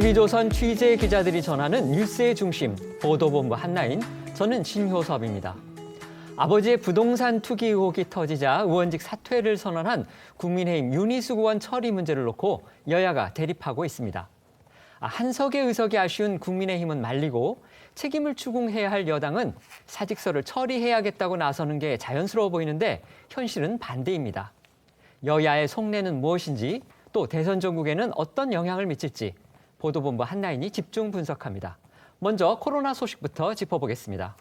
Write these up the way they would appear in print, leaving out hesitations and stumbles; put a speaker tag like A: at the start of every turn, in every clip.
A: TV조선 취재 기자들이 전하는 뉴스의 중심, 보도본부 한나인, 저는 신효섭입니다. 아버지의 부동산 투기 의혹이 터지자 의원직 사퇴를 선언한 국민의힘 윤희숙 의원 처리 문제를 놓고 여야가 대립하고 있습니다. 한석의 의석이 아쉬운 국민의힘은 말리고 책임을 추궁해야 할 여당은 사직서를 처리해야겠다고 나서는 게 자연스러워 보이는데 현실은 반대입니다. 여야의 속내는 무엇인지 또 대선 전국에는 어떤 영향을 미칠지 보도본부 한나인이 집중 분석합니다. 먼저 코로나 소식부터 짚어보겠습니다.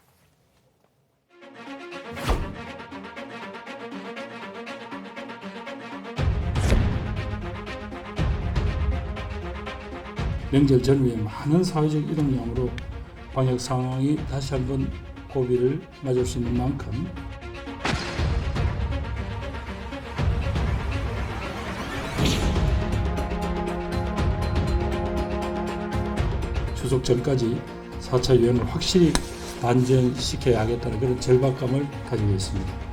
B: 명절 전후에 많은 사회적 이동량으로 방역 상황이 다시 한번 고비를 맞을 수 있는 만큼 추석 전까지 4차 유행을 확실히 단전시켜야 하겠다는 그런 절박감을 가지고 있습니다.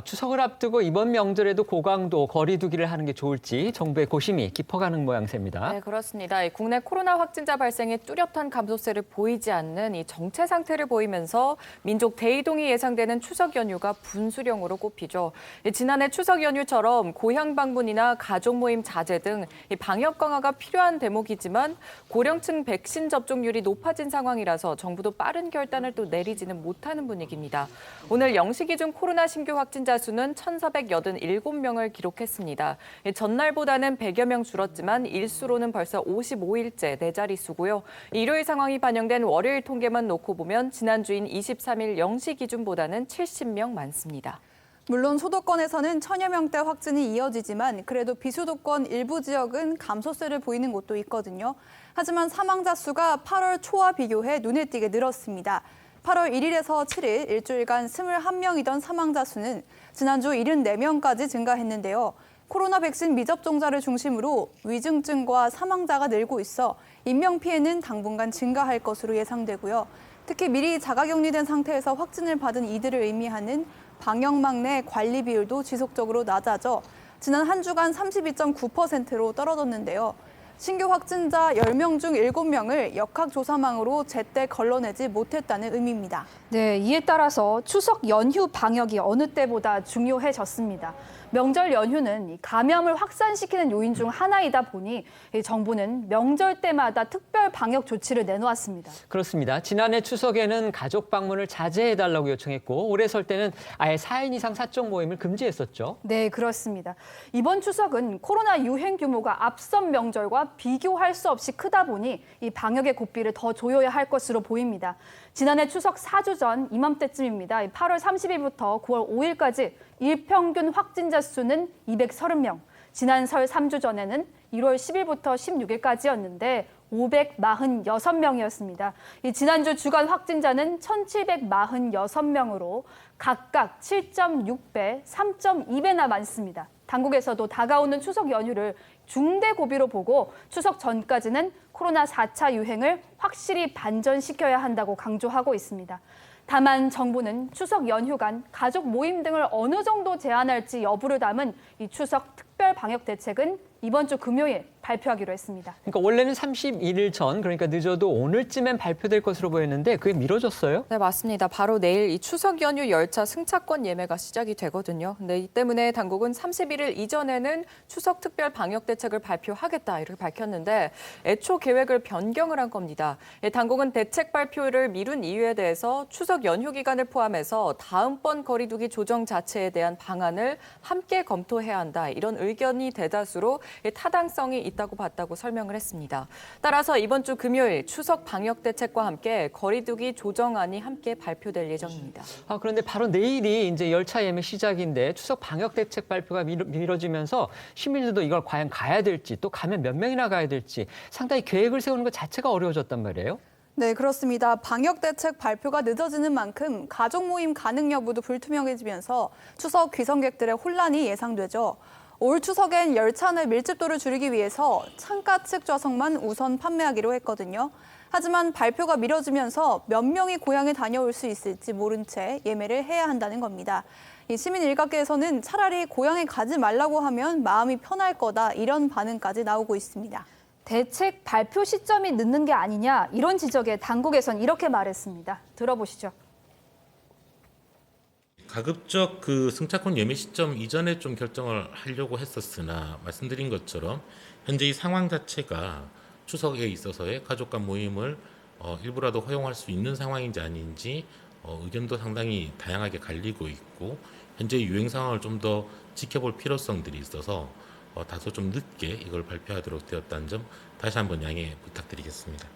A: 추석을 앞두고 이번 명절에도 고강도 거리 두기를 하는 게 좋을지 정부의 고심이 깊어가는 모양새입니다.
C: 네, 그렇습니다. 국내 코로나 확진자 발생에 뚜렷한 감소세를 보이지 않는 이 정체 상태를 보이면서 민족 대이동이 예상되는 추석 연휴가 분수령으로 꼽히죠. 지난해 추석 연휴처럼 고향 방문이나 가족 모임 자제 등 방역 강화가 필요한 대목이지만 고령층 백신 접종률이 높아진 상황이라서 정부도 빠른 결단을 또 내리지는 못하는 분위기입니다. 오늘 0시 기준 코로나 신규 확진자 수는 1,487명을 기록했습니다. 전날보다는 100여 명 줄었지만 일수로는 벌써 55일째 네 자릿수고요. 일요일 상황이 반영된 월요일 통계만 놓고 보면 지난주인 23일 0시 기준보다는 70명 많습니다.
D: 물론 수도권에서는 1,000여 명대 확진이 이어지지만 그래도 비수도권 일부 지역은 감소세를 보이는 곳도 있거든요. 하지만 사망자 수가 8월 초와 비교해 눈에 띄게 늘었습니다. 8월 1일에서 7일 일주일간 21명이던 사망자 수는 지난주 74명까지 증가했는데요. 코로나 백신 미접종자를 중심으로 위중증과 사망자가 늘고 있어 인명피해는 당분간 증가할 것으로 예상되고요. 특히 미리 자가격리된 상태에서 확진을 받은 이들을 의미하는 방역망 내 관리 비율도 지속적으로 낮아져 지난 한 주간 32.9%로 떨어졌는데요. 신규 확진자 10명 중 7명을 역학조사망으로 제때 걸러내지 못했다는 의미입니다.
E: 네, 이에 따라서 추석 연휴 방역이 어느 때보다 중요해졌습니다. 명절 연휴는 감염을 확산시키는 요인 중 하나이다 보니 정부는 명절 때마다 특별 방역 조치를 내놓았습니다.
A: 그렇습니다. 지난해 추석에는 가족 방문을 자제해달라고 요청했고 올해 설 때는 아예 4인 이상 사적 모임을 금지했었죠.
E: 네, 그렇습니다. 이번 추석은 코로나 유행 규모가 앞선 명절과 비교할 수 없이 크다 보니 이 방역의 고삐를 더 조여야 할 것으로 보입니다. 지난해 추석 4주 전 이맘때쯤입니다. 8월 30일부터 9월 5일까지 일평균 확진자 수는 230명. 지난 설 3주 전에는 1월 10일부터 16일까지였는데 546명이었습니다. 지난주 주간 확진자는 1,746명으로 각각 7.6배, 3.2배나 많습니다. 당국에서도 다가오는 추석 연휴를 중대 고비로 보고 추석 전까지는 코로나 4차 유행을 확실히 반전시켜야 한다고 강조하고 있습니다. 다만 정부는 추석 연휴간 가족 모임 등을 어느 정도 제한할지 여부를 담은 이 추석 특별 방역 대책은 이번 주 금요일 발표하기로 했습니다.
A: 그러니까 원래는 31일 전, 그러니까 늦어도 오늘쯤엔 발표될 것으로 보였는데 그게 미뤄졌어요?
C: 네, 맞습니다. 바로 내일 이 추석 연휴 열차 승차권 예매가 시작이 되거든요. 근데 이 때문에 당국은 31일 이전에는 추석 특별 방역 대책을 발표하겠다 이렇게 밝혔는데 애초 계획을 변경을 한 겁니다. 당국은 대책 발표를 미룬 이유에 대해서 추석 연휴 기간을 포함해서 다음번 거리두기 조정 자체에 대한 방안을 함께 검토해야 한다. 이런 의견이 대다수로 타당성이 있다고 봤다고 설명을 했습니다. 따라서 이번 주 금요일 추석 방역 대책과 함께 거리두기 조정안이 함께 발표될 예정입니다.
A: 그런데 바로 내일이 이제 열차 예매 시작인데 추석 방역 대책 발표가 미뤄지면서 시민들도 이걸 과연 가야 될지 또 가면 몇 명이나 가야 될지 상당히 계획을 세우는 것 자체가 어려워졌단 말이에요.
D: 네, 그렇습니다. 방역 대책 발표가 늦어지는 만큼 가족 모임 가능 여부도 불투명해지면서 추석 귀성객들의 혼란이 예상되죠. 올 추석엔 열차 내 밀집도를 줄이기 위해서 창가 측 좌석만 우선 판매하기로 했거든요. 하지만 발표가 미뤄지면서 몇 명이 고향에 다녀올 수 있을지 모른 채 예매를 해야 한다는 겁니다. 이 시민 일각에서는 차라리 고향에 가지 말라고 하면 마음이 편할 거다 이런 반응까지 나오고 있습니다.
E: 대책 발표 시점이 늦는 게 아니냐 이런 지적에 당국에선 이렇게 말했습니다. 들어보시죠.
F: 가급적 그 승차권 예매 시점 이전에 좀 결정을 하려고 했었으나 말씀드린 것처럼 현재 이 상황 자체가 추석에 있어서의 가족 간 모임을 일부라도 허용할 수 있는 상황인지 아닌지 의견도 상당히 다양하게 갈리고 있고 현재 유행 상황을 좀 더 지켜볼 필요성들이 있어서 다소 좀 늦게 이걸 발표하도록 되었다는 점 다시 한번 양해 부탁드리겠습니다.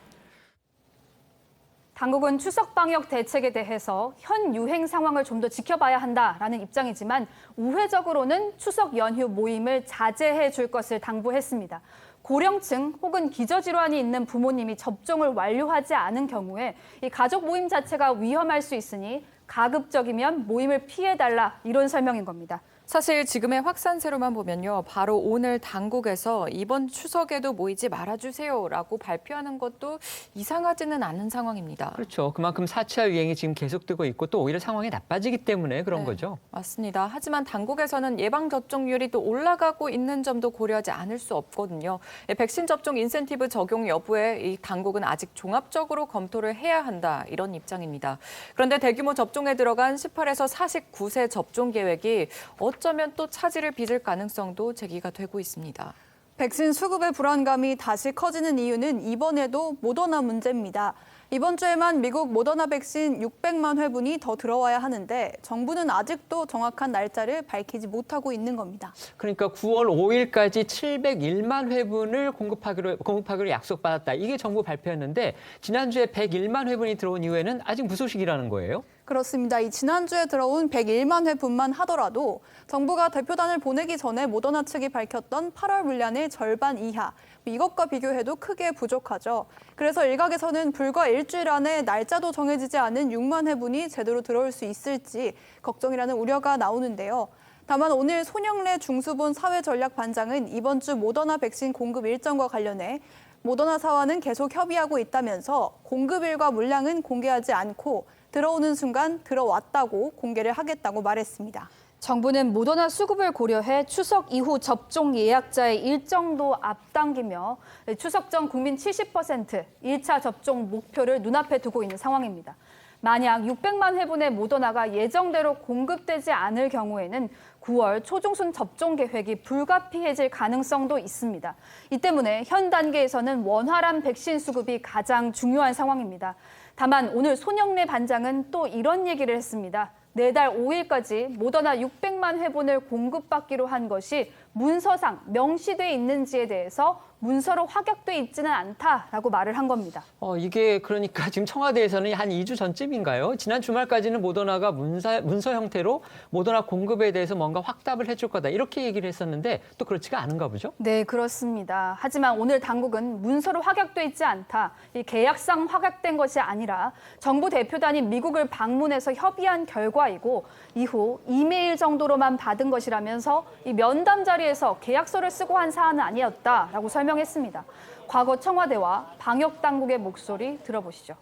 E: 당국은 추석 방역 대책에 대해서 현 유행 상황을 좀 더 지켜봐야 한다라는 입장이지만 우회적으로는 추석 연휴 모임을 자제해 줄 것을 당부했습니다. 고령층 혹은 기저질환이 있는 부모님이 접종을 완료하지 않은 경우에 이 가족 모임 자체가 위험할 수 있으니 가급적이면 모임을 피해달라 이런 설명인 겁니다.
C: 사실 지금의 확산세로만 보면요. 바로 오늘 당국에서 이번 추석에도 모이지 말아주세요라고 발표하는 것도 이상하지는 않은 상황입니다.
A: 그렇죠. 그만큼 4차 유행이 지금 계속되고 있고 또 오히려 상황이 나빠지기 때문에 그런 거죠.
C: 맞습니다. 하지만 당국에서는 예방접종률이 또 올라가고 있는 점도 고려하지 않을 수 없거든요. 백신 접종 인센티브 적용 여부에 이 당국은 아직 종합적으로 검토를 해야 한다 이런 입장입니다. 그런데 대규모 접종에 들어간 18에서 49세 접종 계획이 어쩌면 또 차질을 빚을 가능성도 제기가 되고 있습니다.
D: 백신 수급의 불안감이 다시 커지는 이유는 이번에도 모더나 문제입니다. 이번 주에만 미국 모더나 백신 600만 회분이 더 들어와야 하는데 정부는 아직도 정확한 날짜를 밝히지 못하고 있는 겁니다.
A: 그러니까 9월 5일까지 701만 회분을 공급하기로 약속받았다. 이게 정부 발표였는데 지난주에 101만 회분이 들어온 이후에는 아직 무소식이라는 거예요?
D: 그렇습니다. 이 지난주에 들어온 101만 회분만 하더라도 정부가 대표단을 보내기 전에 모더나 측이 밝혔던 8월 물량의 절반 이하, 이것과 비교해도 크게 부족하죠. 그래서 일각에서는 불과 일주일 안에 날짜도 정해지지 않은 6만 회분이 제대로 들어올 수 있을지 걱정이라는 우려가 나오는데요. 다만 오늘 손영래 중수본 사회전략반장은 이번 주 모더나 백신 공급 일정과 관련해 모더나사와는 계속 협의하고 있다면서 공급일과 물량은 공개하지 않고 들어오는 순간 들어왔다고 공개를 하겠다고 말했습니다.
E: 정부는 모더나 수급을 고려해 추석 이후 접종 예약자의 일정도 앞당기며 추석 전 국민 70% 1차 접종 목표를 눈앞에 두고 있는 상황입니다. 만약 600만 회분의 모더나가 예정대로 공급되지 않을 경우에는 9월 초중순 접종 계획이 불가피해질 가능성도 있습니다. 이 때문에 현 단계에서는 원활한 백신 수급이 가장 중요한 상황입니다. 다만 오늘 손영래 반장은 또 이런 얘기를 했습니다. 내달 5일까지 모더나 600만 회분을 공급받기로 한 것이 문서상 명시돼 있는지에 대해서 문서로 확약돼 있지는 않다라고 말을 한 겁니다.
A: 이게 그러니까 지금 청와대에서는 한 2주 전쯤인가요? 지난 주말까지는 모더나가 문서 형태로 모더나 공급에 대해서 뭔가 확답을 해줄 거다 이렇게 얘기를 했었는데 또 그렇지가 않은가 보죠?
E: 네, 그렇습니다. 하지만 오늘 당국은 문서로 확약돼 있지 않다. 이 계약상 확약된 것이 아니라 정부 대표단이 미국을 방문해서 협의한 결과이고 이후 이메일 정도로만 받은 것이라면서 이 면담 자리에서 계약서를 쓰고 한 사안은 아니었다라고 설명했습니다. 과거 청와대와 방역 당국의 목소리 들어보시죠.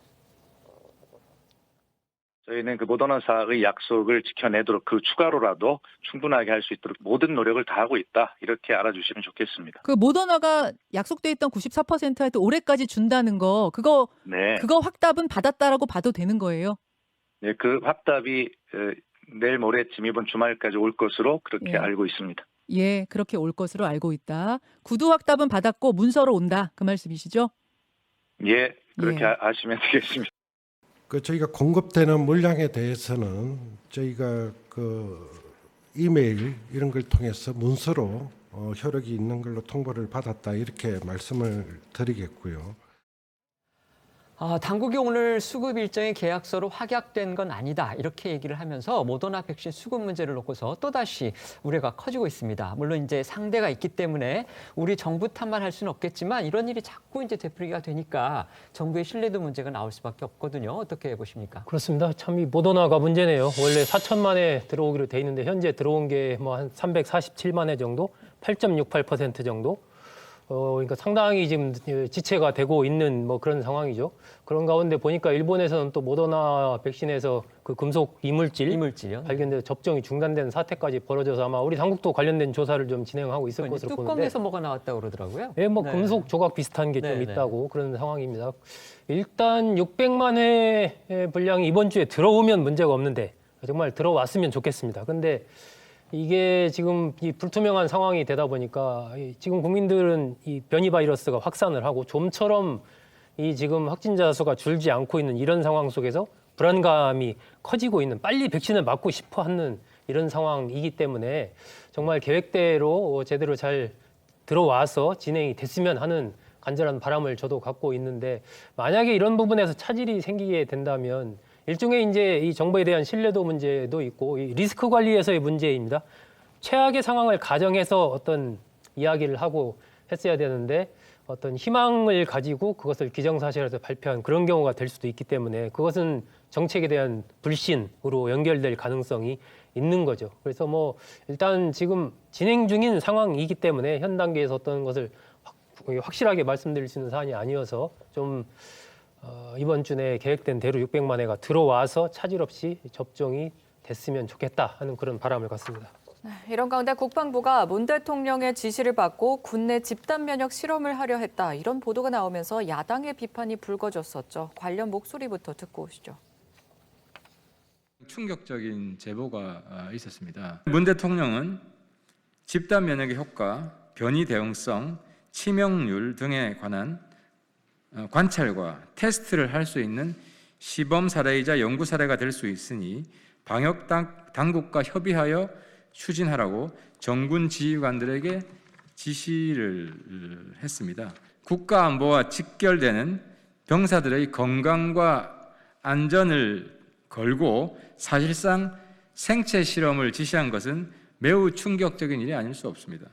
G: 저희는 그 모더나사의 약속을 지켜내도록 그 추가로라도 충분하게 할 수 있도록 모든 노력을 다하고 있다. 이렇게 알아주시면 좋겠습니다.
H: 그 모더나가 약속돼 있던 94%한테 올해까지 준다는 거 그거 확답은 받았다라고 봐도 되는 거예요?
G: 네, 그 확답이 내일 모레쯤 이번 주말까지 올 것으로 그렇게 알고 있습니다.
H: 예, 그렇게 올 것으로 알고 있다. 구두 확답은 받았고 문서로 온다. 그 말씀이시죠?
G: 예, 그렇게 아시면 되겠습니다.
I: 저희가 공급되는 물량에 대해서는 저희가 그 이메일 이런 걸 통해서 문서로 효력이 있는 걸로 통보를 받았다 이렇게 말씀을 드리겠고요.
A: 당국이 오늘 수급 일정의 계약서로 확약된 건 아니다 이렇게 얘기를 하면서 모더나 백신 수급 문제를 놓고서 또다시 우려가 커지고 있습니다. 물론 이제 상대가 있기 때문에 우리 정부 탓만 할 수는 없겠지만 이런 일이 자꾸 이제 되풀이가 되니까 정부의 신뢰도 문제가 나올 수밖에 없거든요. 어떻게 보십니까?
J: 그렇습니다. 참 이 모더나가 문제네요. 원래 4천만 회 들어오기로 돼 있는데 현재 들어온 게 뭐 한 347만 회 정도 8.68% 정도. 그러니까 상당히 지금 지체가 되고 있는 뭐 그런 상황이죠. 그런 가운데 보니까 일본에서는 또 모더나 백신에서 그 금속 이물질이요? 발견돼서 접종이 중단된 사태까지 벌어져서 아마 우리 당국도 관련된 조사를 좀 진행하고 있을 것으로 보는데.
A: 뚜껑에서 뭐가 나왔다고 그러더라고요.
J: 네, 뭐
A: 네.
J: 금속 조각 비슷한 게 좀
A: 네, 네.
J: 있다고 그런 상황입니다. 일단 600만 회 분량이 이번 주에 들어오면 문제가 없는데 정말 들어왔으면 좋겠습니다. 근데 이게 지금 이 불투명한 상황이 되다 보니까 지금 국민들은 이 변이 바이러스가 확산을 하고 좀처럼 이 지금 확진자 수가 줄지 않고 있는 이런 상황 속에서 불안감이 커지고 있는, 빨리 백신을 맞고 싶어 하는 이런 상황이기 때문에 정말 계획대로 제대로 잘 들어와서 진행이 됐으면 하는 간절한 바람을 저도 갖고 있는데, 만약에 이런 부분에서 차질이 생기게 된다면 일종의 이제 이 정부에 대한 신뢰도 문제도 있고 이 리스크 관리에서의 문제입니다. 최악의 상황을 가정해서 어떤 이야기를 하고 했어야 되는데 어떤 희망을 가지고 그것을 기정사실화해서 발표한 그런 경우가 될 수도 있기 때문에 그것은 정책에 대한 불신으로 연결될 가능성이 있는 거죠. 그래서 뭐 일단 지금 진행 중인 상황이기 때문에 현 단계에서 어떤 것을 확실하게 말씀드릴 수 있는 사안이 아니어서 좀 이번 주 내에 계획된 대로 600만 회가 들어와서 차질 없이 접종이 됐으면 좋겠다 하는 그런 바람을 갖습니다.
C: 이런 가운데 국방부가 문 대통령의 지시를 받고 국내 집단 면역 실험을 하려 했다. 이런 보도가 나오면서 야당의 비판이 불거졌었죠. 관련 목소리부터 듣고 오시죠.
K: 충격적인 제보가 있었습니다. 문 대통령은 집단 면역의 효과, 변이 대응성, 치명률 등에 관한 관찰과 테스트를 할 수 있는 시범 사례이자 연구 사례가 될 수 있으니 방역 당국과 협의하여 추진하라고 정군 지휘관들에게 지시를 했습니다. 국가 안보와 직결되는 병사들의 건강과 안전을 걸고 사실상 생체 실험을 지시한 것은 매우 충격적인 일이 아닐 수 없습니다.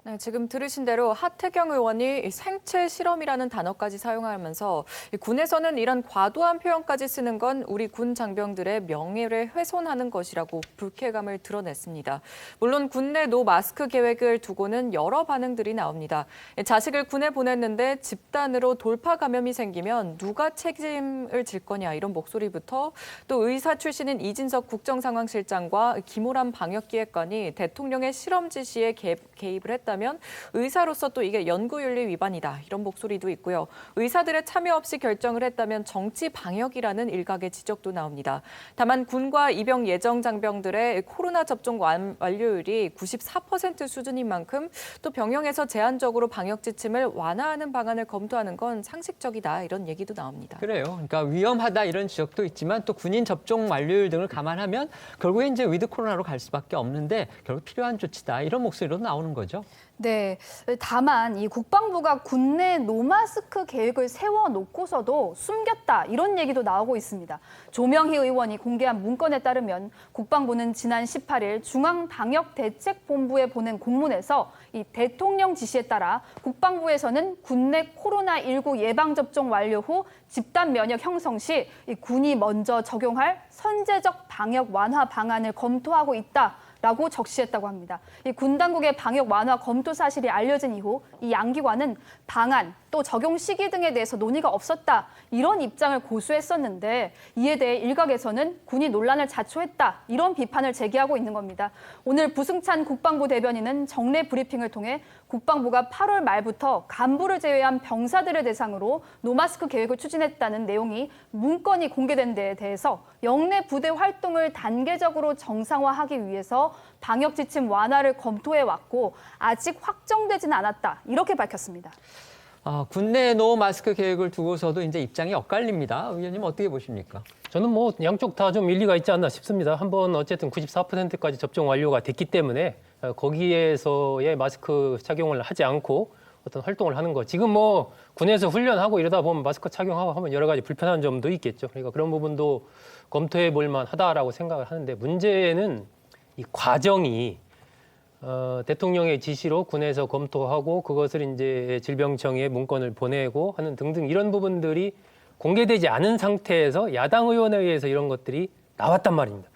C: 네, 지금 들으신 대로 하태경 의원이 생체 실험이라는 단어까지 사용하면서 군에서는 이런 과도한 표현까지 쓰는 건 우리 군 장병들의 명예를 훼손하는 것이라고 불쾌감을 드러냈습니다. 물론 군내 노 마스크 계획을 두고는 여러 반응들이 나옵니다. 자식을 군에 보냈는데 집단으로 돌파 감염이 생기면 누가 책임을 질 거냐 이런 목소리부터 또 의사 출신인 이진석 국정상황실장과 김호람 방역기획관이 대통령의 실험 지시에 개입을 했다. 면 의사로서 또 이게 연구윤리 위반이다 이런 목소리도 있고요. 의사들의 참여 없이 결정을 했다면 정치 방역이라는 일각의 지적도 나옵니다. 다만 군과 입영 예정 장병들의 코로나 접종 완료율이 94% 수준인 만큼 또 병영에서 제한적으로 방역 지침을 완화하는 방안을 검토하는 건 상식적이다 이런 얘기도 나옵니다.
A: 그래요. 그러니까 위험하다 이런 지적도 있지만 또 군인 접종 완료율 등을 감안하면 결국에 이제 위드 코로나로 갈 수밖에 없는데 결국 필요한 조치다 이런 목소리로 나오는 거죠.
E: 네, 다만 이 국방부가 국내 노마스크 계획을 세워놓고서도 숨겼다 이런 얘기도 나오고 있습니다. 조명희 의원이 공개한 문건에 따르면 국방부는 지난 18일 중앙방역대책본부에 보낸 공문에서 이 대통령 지시에 따라 국방부에서는 국내 코로나19 예방접종 완료 후 집단 면역 형성 시 이 군이 먼저 적용할 선제적 방역 완화 방안을 검토하고 있다. 라고 적시했다고 합니다. 이 군 당국의 방역 완화 검토 사실이 알려진 이후 이 양기관은 방안 또 적용 시기 등에 대해서 논의가 없었다 이런 입장을 고수했었는데 이에 대해 일각에서는 군이 논란을 자초했다 이런 비판을 제기하고 있는 겁니다. 오늘 부승찬 국방부 대변인은 정례 브리핑을 통해 국방부가 8월 말부터 간부를 제외한 병사들을 대상으로 노마스크 계획을 추진했다는 내용이 문건이 공개된 데에 대해서 영내 부대 활동을 단계적으로 정상화하기 위해서 방역 지침 완화를 검토해왔고 아직 확정되지는 않았다 이렇게 밝혔습니다.
A: 군내 노 마스크 계획을 두고서도 이제 입장이 엇갈립니다. 의원님 어떻게 보십니까?
J: 저는 뭐 양쪽 다 좀 일리가 있지 않나 싶습니다. 한번 어쨌든 94%까지 접종 완료가 됐기 때문에 거기에서의 마스크 착용을 하지 않고 어떤 활동을 하는 거. 지금 뭐 군에서 훈련하고 이러다 보면 마스크 착용하고 하면 여러 가지 불편한 점도 있겠죠. 그러니까 그런 부분도 검토해 볼 만하다라고 생각을 하는데 문제는 이 과정이 대통령의 지시로 군에서 검토하고 그것을 이제 질병청에 문건을 보내고 하는 등등 이런 부분들이 공개되지 않은 상태에서 야당 의원에 의해서 이런 것들이 나왔단 말입니다.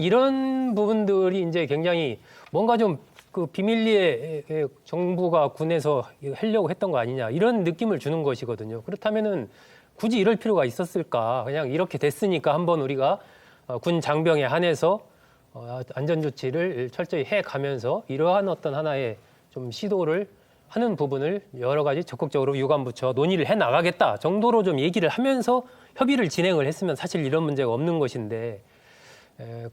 J: 이런 부분들이 이제 굉장히 뭔가 좀 그 비밀리에 정부가 군에서 하려고 했던 거 아니냐 이런 느낌을 주는 것이거든요. 그렇다면은 굳이 이럴 필요가 있었을까? 그냥 이렇게 됐으니까 한번 우리가 군 장병에 한해서 안전 조치를 철저히 해가면서 이러한 어떤 하나의 좀 시도를 하는 부분을 여러 가지 적극적으로 유관부처 논의를 해 나가겠다 정도로 좀 얘기를 하면서 협의를 진행을 했으면 사실 이런 문제가 없는 것인데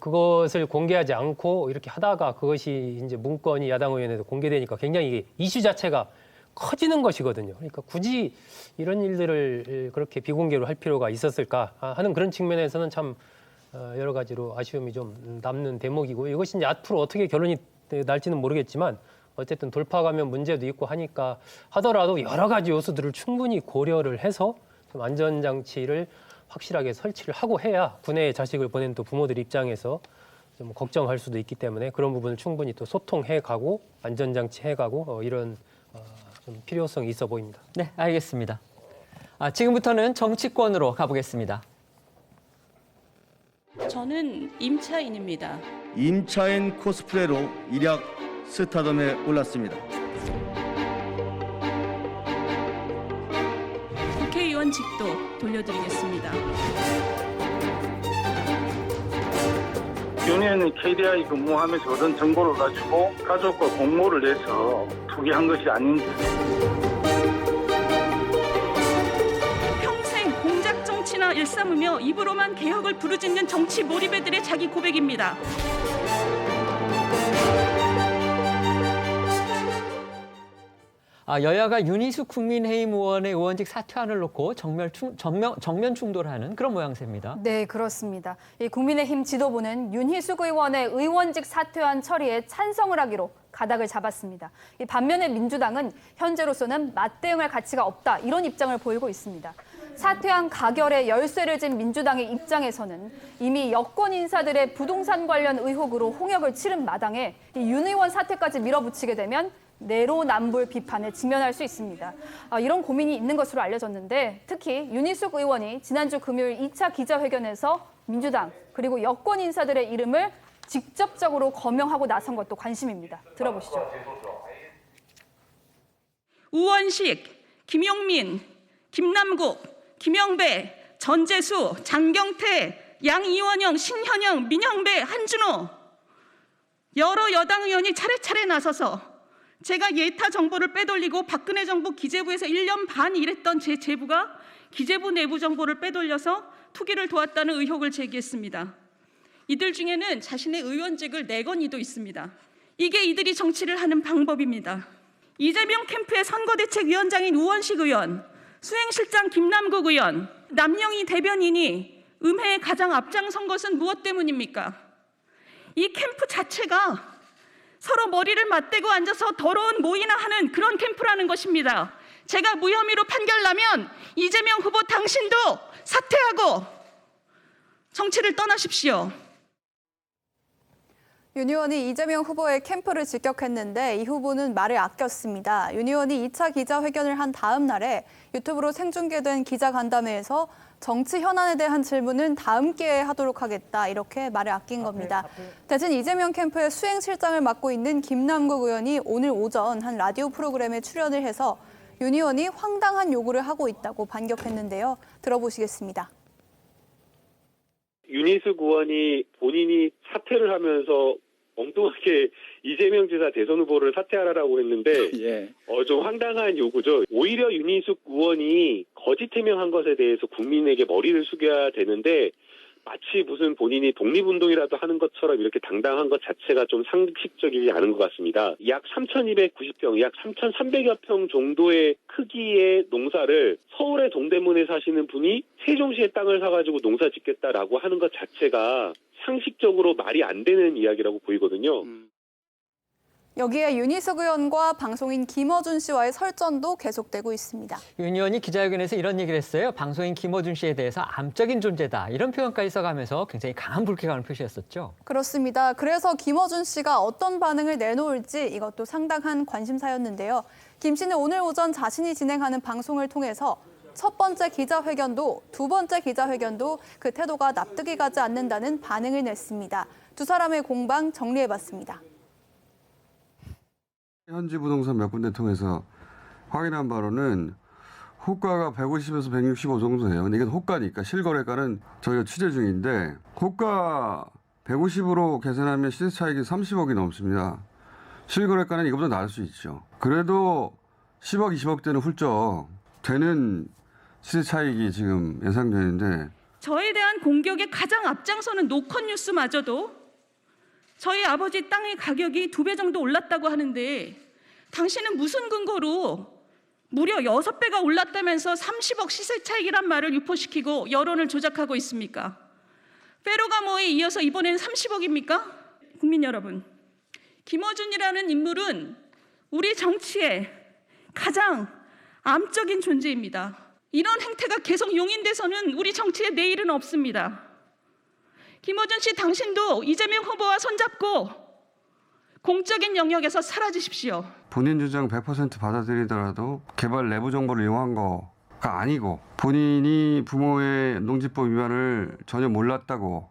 J: 그것을 공개하지 않고 이렇게 하다가 그것이 이제 문건이 야당 의원에도 공개되니까 굉장히 이게 이슈 자체가 커지는 것이거든요. 그러니까 굳이 이런 일들을 그렇게 비공개로 할 필요가 있었을까 하는 그런 측면에서는 참 여러 가지로 아쉬움이 좀 남는 대목이고 이것이 이제 앞으로 어떻게 결론이 날지는 모르겠지만 어쨌든 돌파 감염 문제도 있고 하니까 하더라도 여러 가지 요소들을 충분히 고려를 해서 좀 안전장치를 확실하게 설치를 하고 해야 군에 자식을 보낸 또 부모들 입장에서 좀 걱정할 수도 있기 때문에 그런 부분을 충분히 또 소통해 가고 안전장치 해 가고 이런 좀 필요성이 있어 보입니다.
A: 네, 알겠습니다. 지금부터는 정치권으로 가보겠습니다.
L: 저는 임차인입니다.
M: 임차인 코스프레로 일약 스타덤에 올랐습니다.
L: 국회의원직도 돌려드리겠습니다.
N: 윤 의원이 KDI 근무하면서 얻은 정보를 가지고 가족과 공모를 해서 투기한 것이 아닌지.
L: 평생 공작 정치나 일삼으며 입으로만 개혁을 부르짖는 정치 몰입애들의 자기 고백입니다.
A: 여야가 윤희숙 국민의힘 의원의 의원직 사퇴안을 놓고 정면 충돌하는 그런 모양새입니다.
E: 네, 그렇습니다. 이 국민의힘 지도부는 윤희숙 의원의 의원직 사퇴안 처리에 찬성을 하기로 가닥을 잡았습니다. 이 반면에 민주당은 현재로서는 맞대응할 가치가 없다 이런 입장을 보이고 있습니다. 사퇴안 가결에 열쇠를 진 민주당의 입장에서는 이미 여권 인사들의 부동산 관련 의혹으로 홍역을 치른 마당에 윤 의원 사퇴까지 밀어붙이게 되면 내로남불 비판에 직면할 수 있습니다. 이런 고민이 있는 것으로 알려졌는데 특히 윤희숙 의원이 지난주 금요일 2차 기자회견에서 민주당 그리고 여권 인사들의 이름을 직접적으로 거명하고 나선 것도 관심입니다. 들어보시죠.
L: 우원식, 김용민, 김남국, 김영배, 전재수, 장경태, 양이원영, 신현영, 민영배, 한준호 여러 여당 의원이 차례차례 나서서 제가 예타 정보를 빼돌리고 박근혜 정부 기재부에서 1년 반 일했던 제 제부가 기재부 내부 정보를 빼돌려서 투기를 도왔다는 의혹을 제기했습니다. 이들 중에는 자신의 의원직을 내건 이도 있습니다. 이게 이들이 정치를 하는 방법입니다. 이재명 캠프의 선거대책위원장인 우원식 의원, 수행실장 김남국 의원, 남영희 대변인이 음해에 가장 앞장선 것은 무엇 때문입니까? 이 캠프 자체가 서로 머리를 맞대고 앉아서 더러운 모이나 하는 그런 캠프라는 것입니다. 제가 무혐의로 판결나면 이재명 후보 당신도 사퇴하고 정치를 떠나십시오.
D: 윤 의원이 이재명 후보의 캠프를 직격했는데 이 후보는 말을 아꼈습니다. 윤 의원이 2차 기자회견을 한 다음 날에 유튜브로 생중계된 기자간담회에서 정치 현안에 대한 질문은 다음 기회에 하도록 하겠다 이렇게 말을 아낀 겁니다. 대신 이재명 캠프의 수행실장을 맡고 있는 김남국 의원이 오늘 오전 한 라디오 프로그램에 출연을 해서 윤 의원이 황당한 요구를 하고 있다고 반격했는데요. 들어보시겠습니다.
O: 윤희숙 의원이 본인이 사퇴를 하면서 엉뚱하게 이재명 지사 대선 후보를 사퇴하라고 했는데 좀 황당한 요구죠. 오히려 윤희숙 의원이 거짓 해명한 것에 대해서 국민에게 머리를 숙여야 되는데 마치 무슨 본인이 독립운동이라도 하는 것처럼 이렇게 당당한 것 자체가 좀 상식적이지 않은 것 같습니다. 약 3,290평, 약 3,300여 평 정도의 크기의 농사를 서울의 동대문에 사시는 분이 세종시의 땅을 사가지고 농사 짓겠다라고 하는 것 자체가 상식적으로 말이 안 되는 이야기라고 보이거든요.
D: 여기에 윤희숙 의원과 방송인 김어준 씨와의 설전도 계속되고 있습니다.
A: 윤 의원이 기자회견에서 이런 얘기를 했어요. 방송인 김어준 씨에 대해서 암적인 존재다. 이런 표현까지 써가면서 굉장히 강한 불쾌감을 표시했었죠.
D: 그렇습니다. 그래서 김어준 씨가 어떤 반응을 내놓을지 이것도 상당한 관심사였는데요. 김 씨는 오늘 오전 자신이 진행하는 방송을 통해서 첫 번째 기자회견도 두 번째 기자회견도 그 태도가 납득이 가지 않는다는 반응을 냈습니다. 두 사람의 공방 정리해봤습니다.
P: 현지 부동산 몇 군데 통해서 확인한 바로는 호가가 150에서 165 정도예요. 근데 이게 호가니까 실거래가는 저희가 취재 중인데 호가 150으로 계산하면 시세 차익이 30억이 넘습니다. 실거래가는 이것보다 나을 수 있죠. 그래도 10억, 20억대는 훌쩍 되는 시세 차익이 지금 예상되는데
L: 저에 대한 공격의 가장 앞장서는 노컷뉴스마저도 저희 아버지 땅의 가격이 2배 정도 올랐다고 하는데 당신은 무슨 근거로 무려 6배가 올랐다면서 30억 시세 차익이란 말을 유포시키고 여론을 조작하고 있습니까? 페로가모에 이어서 이번에는 30억입니까? 국민 여러분, 김어준이라는 인물은 우리 정치의 가장 암적인 존재입니다. 이런 행태가 계속 용인돼서는 우리 정치의 내일은 없습니다. 김어준 씨, 당신도 이재명 후보와 손잡고 공적인 영역에서 사라지십시오.
P: 본인 주장 100% 받아들이더라도 개발 내부 정보를 이용한 거가 아니고 본인이 부모의 농지법 위반을 전혀 몰랐다고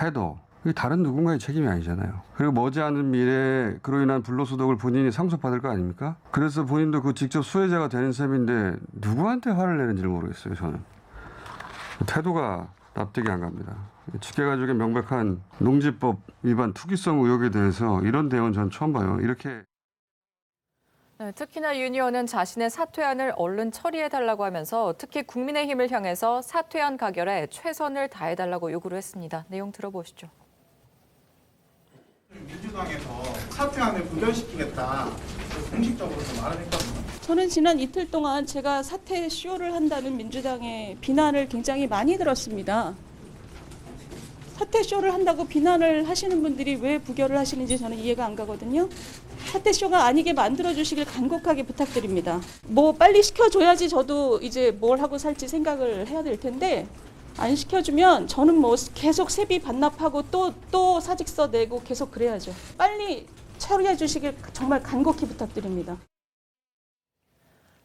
P: 해도 그게 다른 누군가의 책임이 아니잖아요. 그리고 머지않은 미래에 그로 인한 불로소득을 본인이 상속받을 거 아닙니까? 그래서 본인도 그 직접 수혜자가 되는 셈인데 누구한테 화를 내는지를 모르겠어요. 저는 태도가 납득이 안 갑니다. 직계가족의 명백한 농지법 위반 투기성 의혹에 대해서 이런 대응은 전 처음 봐요. 이렇게
C: 네, 특히나 유니온은 자신의 사퇴안을 얼른 처리해달라고 하면서 특히 국민의힘을 향해서 사퇴안 가결에 최선을 다해달라고 요구를 했습니다. 내용 들어보시죠.
Q: 민주당에서 사퇴안을 부결시키겠다 공식적으로 말을 했거든요.
L: 저는 지난 이틀 동안 제가 사퇴 쇼를 한다는 민주당의 비난을 굉장히 많이 들었습니다. 사퇴 쇼를 한다고 비난을 하시는 분들이 왜 부결을 하시는지 저는 이해가 안 가거든요. 사퇴 쇼가 아니게 만들어 주시길 간곡하게 부탁드립니다. 뭐 빨리 시켜줘야지 저도 이제 뭘 하고 살지 생각을 해야 될 텐데 안 시켜주면 저는 뭐 계속 세비 반납하고 또 사직서 내고 계속 그래야죠. 빨리 처리해 주시길 정말 간곡히 부탁드립니다.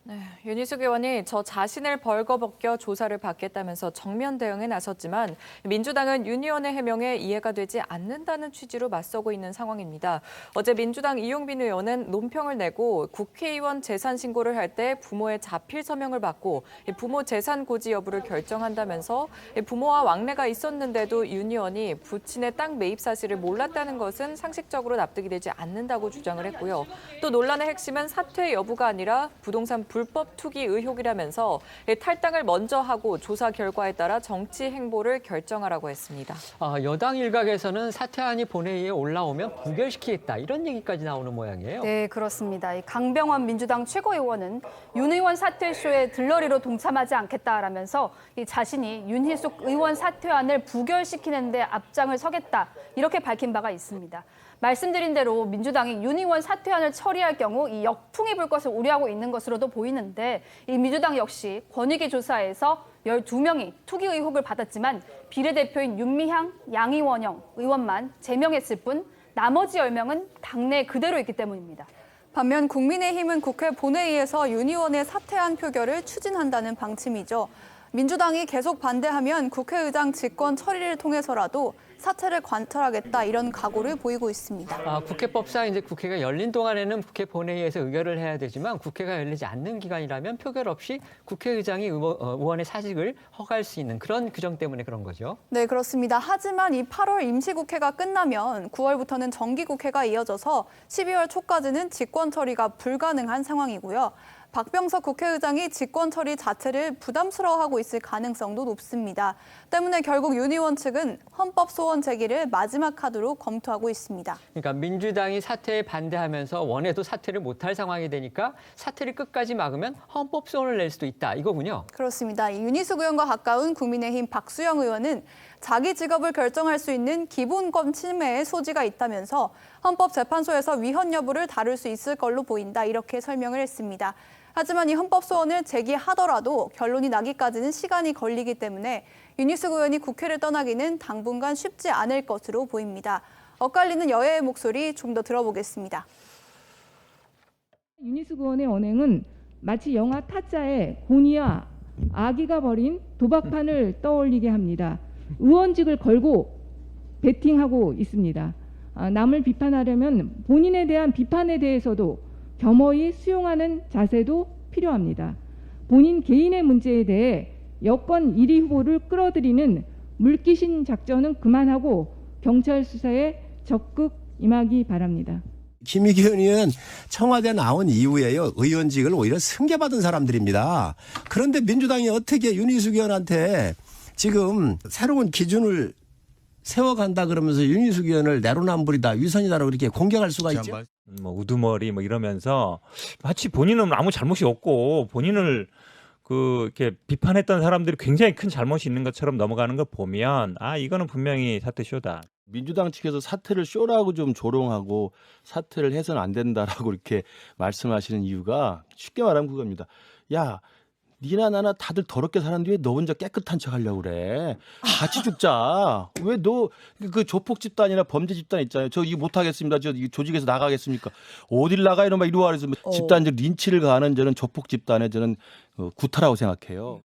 C: 네, 윤희숙 의원이 저 자신을 벌거벗겨 조사를 받겠다면서 정면 대응에 나섰지만 민주당은 윤 의원의 해명에 이해가 되지 않는다는 취지로 맞서고 있는 상황입니다. 어제 민주당 이용빈 의원은 논평을 내고 국회의원 재산 신고를 할 때 부모의 자필 서명을 받고 부모 재산 고지 여부를 결정한다면서 부모와 왕래가 있었는데도 윤 의원이 부친의 땅 매입 사실을 몰랐다는 것은 상식적으로 납득이 되지 않는다고 주장을 했고요. 또 논란의 핵심은 사퇴 여부가 아니라 부동산 불법 투기 의혹이라면서 탈당을 먼저 하고 조사 결과에 따라 정치 행보를 결정하라고 했습니다.
A: 여당 일각에서는 사퇴안이 본회의에 올라오면 부결시키겠다 이런 얘기까지 나오는 모양이에요.
E: 네, 그렇습니다. 강병원 민주당 최고위원은 윤 의원 사퇴쇼에 들러리로 동참하지 않겠다라면서 자신이 윤희숙 의원 사퇴안을 부결시키는 데 앞장을 서겠다 이렇게 밝힌 바가 있습니다. 말씀드린 대로 민주당이 윤 의원 사퇴안을 처리할 경우 이 역풍이 불 것을 우려하고 있는 것으로도 보이는데 이 민주당 역시 권익위 조사에서 12명이 투기 의혹을 받았지만 비례대표인 윤미향, 양이원영 의원만 제명했을 뿐 나머지 10명은 당내 그대로 있기 때문입니다.
D: 반면 국민의힘은 국회 본회의에서 윤 의원의 사퇴안 표결을 추진한다는 방침이죠. 민주당이 계속 반대하면 국회의장 직권 처리를 통해서라도 사퇴를 관철하겠다 이런 각오를 보이고 있습니다.
A: 국회법상 이제 국회가 열린 동안에는 국회 본회의에서 의결을 해야 되지만 국회가 열리지 않는 기간이라면 표결 없이 국회의장이 의원의 사직을 허가할 수 있는 그런 규정 때문에 그런 거죠.
D: 네, 그렇습니다. 하지만 이 8월 임시국회가 끝나면 9월부터는 정기국회가 이어져서 12월 초까지는 직권 처리가 불가능한 상황이고요. 박병석 국회의장이 직권 처리 자체를 부담스러워하고 있을 가능성도 높습니다. 때문에 결국 윤 의원 측은 헌법 소원 제기를 마지막 카드로 검토하고 있습니다.
A: 그러니까 민주당이 사퇴에 반대하면서 원해도 사퇴를 못할 상황이 되니까 사퇴를 끝까지 막으면 헌법 소원을 낼 수도 있다 이거군요.
D: 그렇습니다. 윤희숙 의원과 가까운 국민의힘 박수영 의원은 자기 직업을 결정할 수 있는 기본권 침해의 소지가 있다면서 헌법재판소에서 위헌 여부를 다룰 수 있을 걸로 보인다 이렇게 설명을 했습니다. 하지만 이 헌법 소원을 제기하더라도 결론이 나기까지는 시간이 걸리기 때문에 윤희숙 의원이 국회를 떠나기는 당분간 쉽지 않을 것으로 보입니다. 엇갈리는 여야의 목소리 좀 더 들어보겠습니다.
R: 윤희숙 의원의 언행은 마치 영화 타짜의 고니와 아기가 벌인 도박판을 떠올리게 합니다. 의원직을 걸고 베팅하고 있습니다. 남을 비판하려면 본인에 대한 비판에 대해서도 겸허히 수용하는 자세도 필요합니다. 본인 개인의 문제에 대해 여권 1위 후보를 끌어들이는 물귀신 작전은 그만하고 경찰 수사에 적극 임하기 바랍니다.
S: 김의겸 의원 청와대 나온 이후에요. 의원직을 오히려 승계받은 사람들입니다. 그런데 민주당이 어떻게 윤희숙 의원한테 지금 새로운 기준을 세워간다 그러면서 윤희숙 의원을 내로남불이다, 위선이다라고 이렇게 공격할 수가 있죠.
T: 뭐 우두머리 뭐 이러면서 마치 본인은 아무 잘못이 없고 본인을 이렇게 비판했던 사람들이 굉장히 큰 잘못이 있는 것처럼 넘어가는 걸 보면 이거는 분명히 사퇴 쇼다.
U: 민주당 측에서 사퇴를 쇼라고 좀 조롱하고 사퇴를 해서는 안 된다라고 이렇게 말씀하시는 이유가 쉽게 말하면 그겁니다. 야, 니나 나나 다들 더럽게 살았는데 왜 너 혼자 깨끗한 척 하려고 그래? 같이 죽자. 왜 너 그 조폭 집단이나 범죄 집단 있잖아요. 저 이거 못하겠습니다. 저 조직에서 나가겠습니까? 어딜 나가 이런 막 이러고 그래서 집단적 린치를 가하는 저는 조폭 집단의 저는 구타라고 생각해요.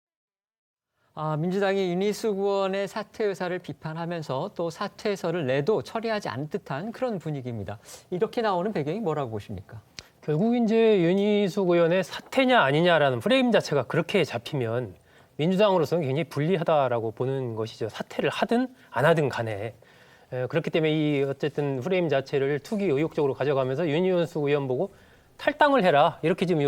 A: 민주당이 윤희숙 의원의 사퇴 의사를 비판하면서 또 사퇴서를 내도 처리하지 않은 듯한 그런 분위기입니다. 이렇게 나오는 배경이 뭐라고 보십니까?
J: 결국 이제 윤희숙 의원의 사퇴냐 아니냐라는 프레임 자체가 그렇게 잡히면 민주당으로서는 굉장히 불리하다라고 보는 것이죠. 사퇴를 하든 안 하든 간에. 그렇기 때문에 이 어쨌든 프레임 자체를 투기 의욕적으로 가져가면서 윤희숙 의원 보고 탈당을 해라 이렇게 지금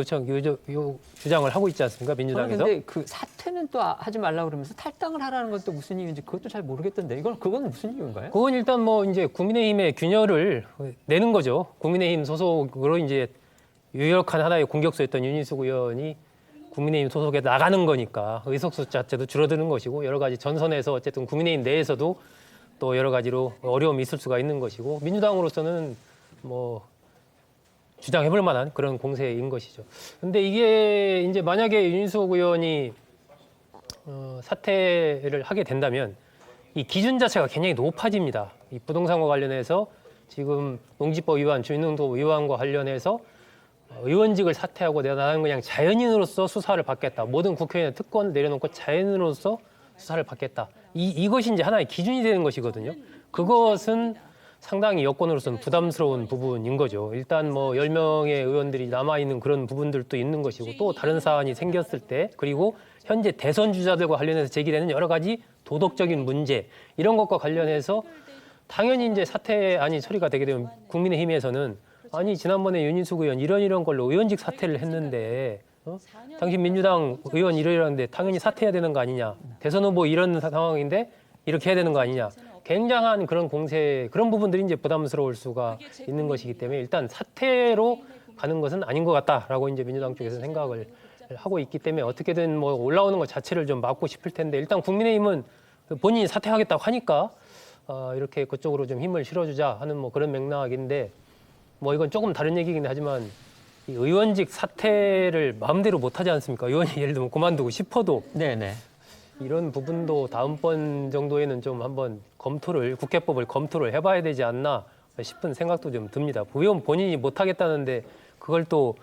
J: 주장을 하고 있지 않습니까, 민주당에서?
A: 그런데 그 사퇴는 또 하지 말라고 그러면서 탈당을 하라는 건 또 무슨 이유인지 그것도 잘 모르겠던데 그건 무슨 이유인가요?
J: 그건 일단 뭐 이제 국민의힘의 균열을 내는 거죠. 국민의힘 소속으로 이제 유력한 하나의 공격수였던 윤희숙 의원이 국민의힘 소속에 나가는 거니까 의석수 자체도 줄어드는 것이고 여러 가지 전선에서 어쨌든 국민의힘 내에서도 또 여러 가지로 어려움이 있을 수가 있는 것이고 민주당으로서는 뭐 주장해볼 만한 그런 공세인 것이죠. 근데 이게 이제 만약에 윤희숙 의원이 사퇴를 하게 된다면 이 기준 자체가 굉장히 높아집니다. 이 부동산과 관련해서 지금 농지법 위반, 주민등록 위반과 관련해서 의원직을 사퇴하고 나는 그냥 자연인으로서 수사를 받겠다. 모든 국회의원의 특권 내려놓고 자연인으로서 수사를 받겠다. 이것이 이제 하나의 기준이 되는 것이거든요. 그것은 상당히 여권으로서는 부담스러운 부분인 거죠. 일단 뭐 10명의 의원들이 남아있는 그런 부분들도 있는 것이고 또 다른 사안이 생겼을 때 그리고 현재 대선 주자들과 관련해서 제기되는 여러 가지 도덕적인 문제 이런 것과 관련해서 당연히 이제 사퇴안이 처리가 되게 되면 국민의힘에서는 아니 지난번에 윤희숙 의원 이런 걸로 의원직 사퇴를 했는데 당신 민주당 의원 이러는데 당연히 사퇴해야 되는 거 아니냐. 대선 후보 이런 상황인데 이렇게 해야 되는 거 아니냐. 굉장한 그런 공세 그런 부분들이 이제 부담스러울 수가 있는 것이기 때문에 일단 사퇴로 가는 것은 아닌 것 같다라고 이제 민주당 쪽에서 생각을 하고 있기 때문에 어떻게든 뭐 올라오는 것 자체를 좀 막고 싶을 텐데 일단 국민의힘은 본인이 사퇴하겠다고 하니까 이렇게 그쪽으로 좀 힘을 실어주자 하는 뭐 그런 맥락인데 뭐 이건 조금 다른 얘기긴 하지만 이 의원직 사퇴를 마음대로 못하지 않습니까? 의원이 예를 들면 그만두고 싶어도
A: 네네.
J: 이런 부분도 다음번 정도에는 좀 한번 국회법을 검토를 해봐야 되지 않나 싶은 생각도 좀 듭니다. 의원 본인이 못하겠다는데 그걸 또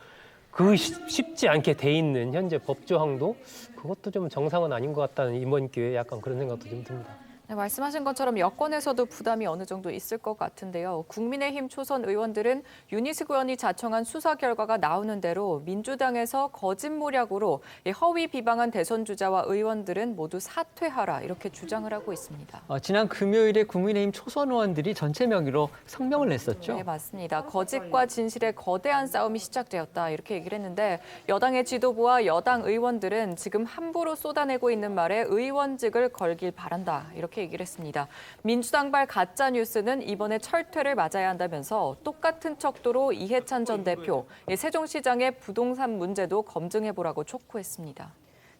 J: 쉽지 않게 돼 있는 현재 법조항도 그것도 좀 정상은 아닌 것 같다는 이번 기회에 약간 그런 생각도 좀 듭니다.
C: 네, 말씀하신 것처럼 여권에서도 부담이 어느 정도 있을 것 같은데요. 국민의힘 초선 의원들은 윤희숙 의원이 자청한 수사 결과가 나오는 대로 민주당에서 거짓 모략으로 허위 비방한 대선 주자와 의원들은 모두 사퇴하라 이렇게 주장을 하고 있습니다.
A: 지난 금요일에 국민의힘 초선 의원들이 전체 명의로 성명을 냈었죠?
C: 네, 맞습니다. 거짓과 진실의 거대한 싸움이 시작되었다 이렇게 얘기를 했는데 여당의 지도부와 여당 의원들은 지금 함부로 쏟아내고 있는 말에 의원직을 걸길 바란다 이렇게 얘기를 했습니다. 민주당발 가짜 뉴스는 이번에 철퇴를 맞아야 한다면서 똑같은 척도로 이해찬 전 대표, 세종시장의 부동산 문제도 검증해보라고 촉구했습니다.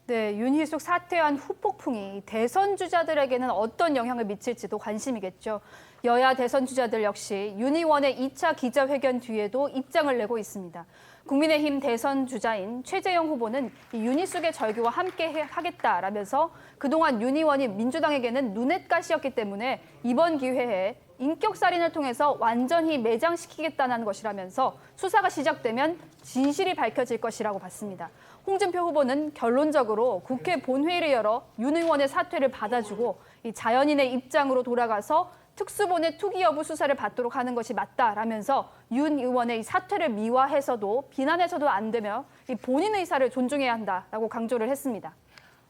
E: 네, 윤희숙 사퇴한 후폭풍이 대선 주자들에게는 어떤 영향을 미칠지도 관심이겠죠. 여야 대선 주자들 역시 윤 의원의 2차 기자회견 뒤에도 입장을 내고 있습니다. 국민의힘 대선 주자인 최재형 후보는 윤희숙의 절규와 함께 하겠다라면서 그동안 윤 의원이 민주당에게는 눈엣가시였기 때문에 이번 기회에 인격살인을 통해서 완전히 매장시키겠다는 것이라면서 수사가 시작되면 진실이 밝혀질 것이라고 봤습니다. 홍준표 후보는 결론적으로 국회 본회의를 열어 윤 의원의 사퇴를 받아주고 이 자연인의 입장으로 돌아가서 특수본의 투기 여부 수사를 받도록 하는 것이 맞다라면서 윤 의원의 이 사퇴를 미화해서도 비난해서도 안 되며 이 본인 의사를 존중해야 한다라고 강조를 했습니다.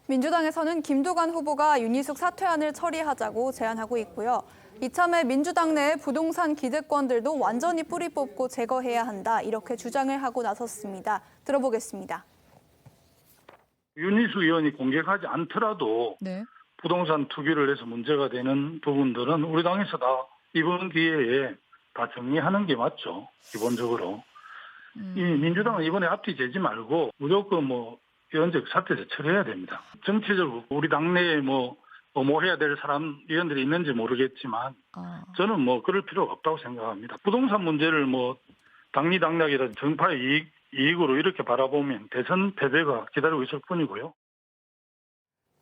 D: 민주당에서는 김두관 후보가 윤희숙 사퇴안을 처리하자고 제안하고 있고요. 이참에 민주당 내 부동산 기득권들도 완전히 뿌리 뽑고 제거해야 한다, 이렇게 주장을 하고 나섰습니다. 들어보겠습니다.
N: 윤희숙 의원이 공격하지 않더라도 부동산 투기를 해서 문제가 되는 부분들은 우리 당에서 다 이번 기회에 다 정리하는 게 맞죠. 기본적으로. 이 민주당은 이번에 앞뒤 재지 말고 무조건 의원직 사퇴를 처리해야 됩니다. 정치적으로 우리 당내에 해야 될 의원들이 있는지 모르겠지만 저는 그럴 필요가 없다고 생각합니다. 부동산 문제를 당리당략이라 정파의 이익으로 이렇게 바라보면 대선 패배가 기다리고 있을 뿐이고요.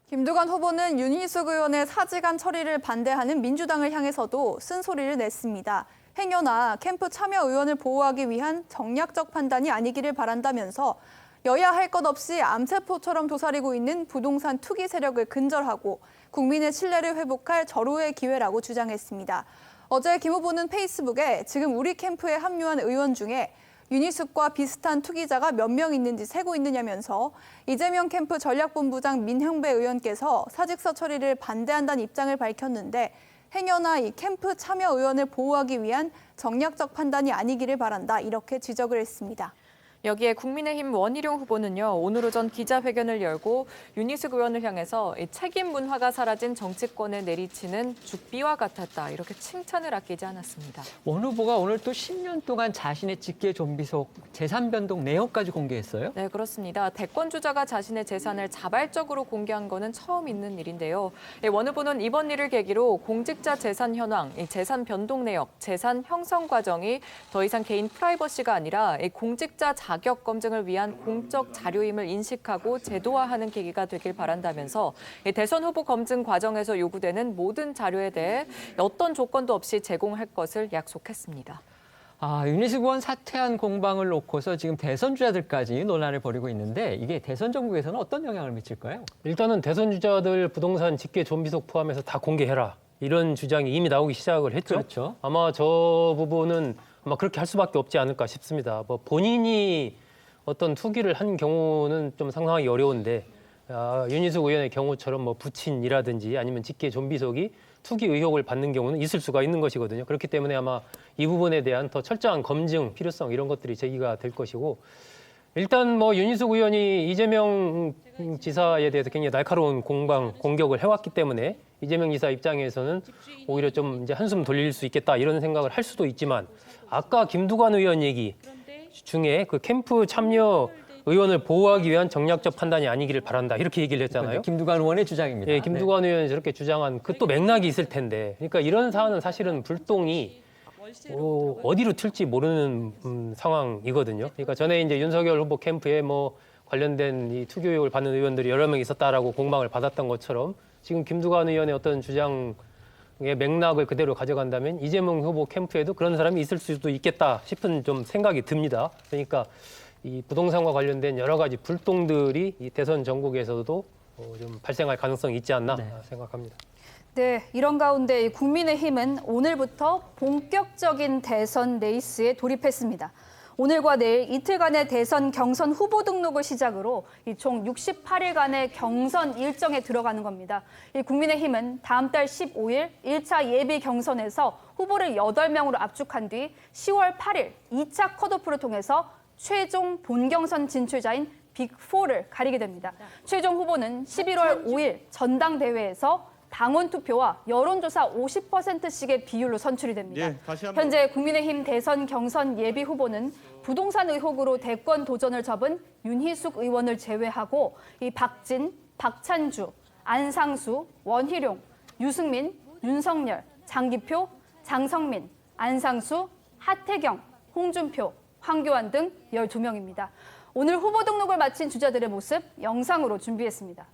D: 김두관 후보는 윤희숙 의원의 사직안 처리를 반대하는 민주당을 향해서도 쓴소리를 냈습니다. 행여나 캠프 참여 의원을 보호하기 위한 정략적 판단이 아니기를 바란다면서 여야 할 것 없이 암세포처럼 도사리고 있는 부동산 투기 세력을 근절하고 국민의 신뢰를 회복할 절호의 기회라고 주장했습니다. 어제 김 후보는 페이스북에 지금 우리 캠프에 합류한 의원 중에 윤희숙과 비슷한 투기자가 몇 명 있는지 세고 있느냐면서 이재명 캠프 전략본부장 민형배 의원께서 사직서 처리를 반대한다는 입장을 밝혔는데 행여나 이 캠프 참여 의원을 보호하기 위한 정략적 판단이 아니기를 바란다, 이렇게 지적을 했습니다.
C: 여기에 국민의힘 원희룡 후보는요, 오늘 오전 기자회견을 열고 윤희숙 의원을 향해서 책임 문화가 사라진 정치권에 내리치는 죽비와 같았다, 이렇게 칭찬을 아끼지 않았습니다.
A: 원 후보가 오늘 또 10년 동안 자신의 직계 좀비속 재산 변동 내역까지 공개했어요?
C: 네, 그렇습니다. 대권 주자가 자신의 재산을 자발적으로 공개한 거는 처음 있는 일인데요. 원 후보는 이번 일을 계기로 공직자 재산 현황, 재산 변동 내역, 재산 형성 과정이 더 이상 개인 프라이버시가 아니라 공직자 자격 검증을 위한 공적 자료임을 인식하고 제도화하는 계기가 되길 바란다면서 대선 후보 검증 과정에서 요구되는 모든 자료에 대해 어떤 조건도 없이 제공할 것을 약속했습니다.
A: 윤희숙 의원 사퇴한 공방을 놓고서 지금 대선 주자들까지 논란을 벌이고 있는데 이게 대선 전국에서는 어떤 영향을 미칠까요?
J: 일단은 대선 주자들 부동산 직계 좀비속 포함해서 다 공개해라, 이런 주장이 이미 나오기 시작을 했죠.
A: 그렇죠.
J: 아마 저 부분은 아마 그렇게 할 수밖에 없지 않을까 싶습니다. 본인이 어떤 투기를 한 경우는 좀 상상하기 어려운데 윤희숙 의원의 경우처럼 부친이라든지 아니면 직계 좀비속이 투기 의혹을 받는 경우는 있을 수가 있는 것이거든요. 그렇기 때문에 아마 이 부분에 대한 더 철저한 검증 필요성, 이런 것들이 제기가 될 것이고, 일단 윤희숙 의원이 이재명 지사에 대해서 굉장히 날카로운 공격을 해왔기 때문에 이재명 지사 입장에서는 오히려 좀 이제 한숨 돌릴 수 있겠다, 이런 생각을 할 수도 있지만, 아까 김두관 의원 얘기 중에 그 캠프 참여 의원을 보호하기 위한 정략적 판단이 아니기를 바란다, 이렇게 얘기를 했잖아요.
A: 김두관 의원의 주장입니다.
J: 예, 김두관 의원이 저렇게 주장한 그 또 맥락이 있을 텐데, 그러니까 이런 사안은 사실은 불똥이 어디로 튈지 모르는 상황이거든요. 그러니까 전에 이제 윤석열 후보 캠프에 관련된 이 투기 의혹을 받는 의원들이 여러 명 있었다라고 공방을 받았던 것처럼, 지금 김두관 의원의 어떤 주장의 맥락을 그대로 가져간다면 이재명 후보 캠프에도 그런 사람이 있을 수도 있겠다 싶은 좀 생각이 듭니다. 그러니까 이 부동산과 관련된 여러 가지 불똥들이 이 대선 전국에서도 좀 발생할 가능성이 있지 않나 생각합니다.
E: 네, 이런 가운데 국민의힘은 오늘부터 본격적인 대선 레이스에 돌입했습니다. 오늘과 내일 이틀간의 대선 경선 후보 등록을 시작으로 총 68일간의 경선 일정에 들어가는 겁니다. 국민의힘은 다음 달 15일 1차 예비 경선에서 후보를 8명으로 압축한 뒤 10월 8일 2차 컷오프를 통해서 최종 본경선 진출자인 빅4를 가리게 됩니다. 최종 후보는 11월 5일 전당대회에서 당원 투표와 여론조사 50%씩의 비율로 선출이 됩니다. 현재 국민의힘 대선 경선 예비 후보는 부동산 의혹으로 대권 도전을 접은 윤희숙 의원을 제외하고 이 박진, 박찬주, 안상수, 원희룡, 유승민, 윤석열, 장기표, 장성민, 안상수, 하태경, 홍준표, 황교안 등 12명입니다. 오늘 후보 등록을 마친 주자들의 모습 영상으로 준비했습니다.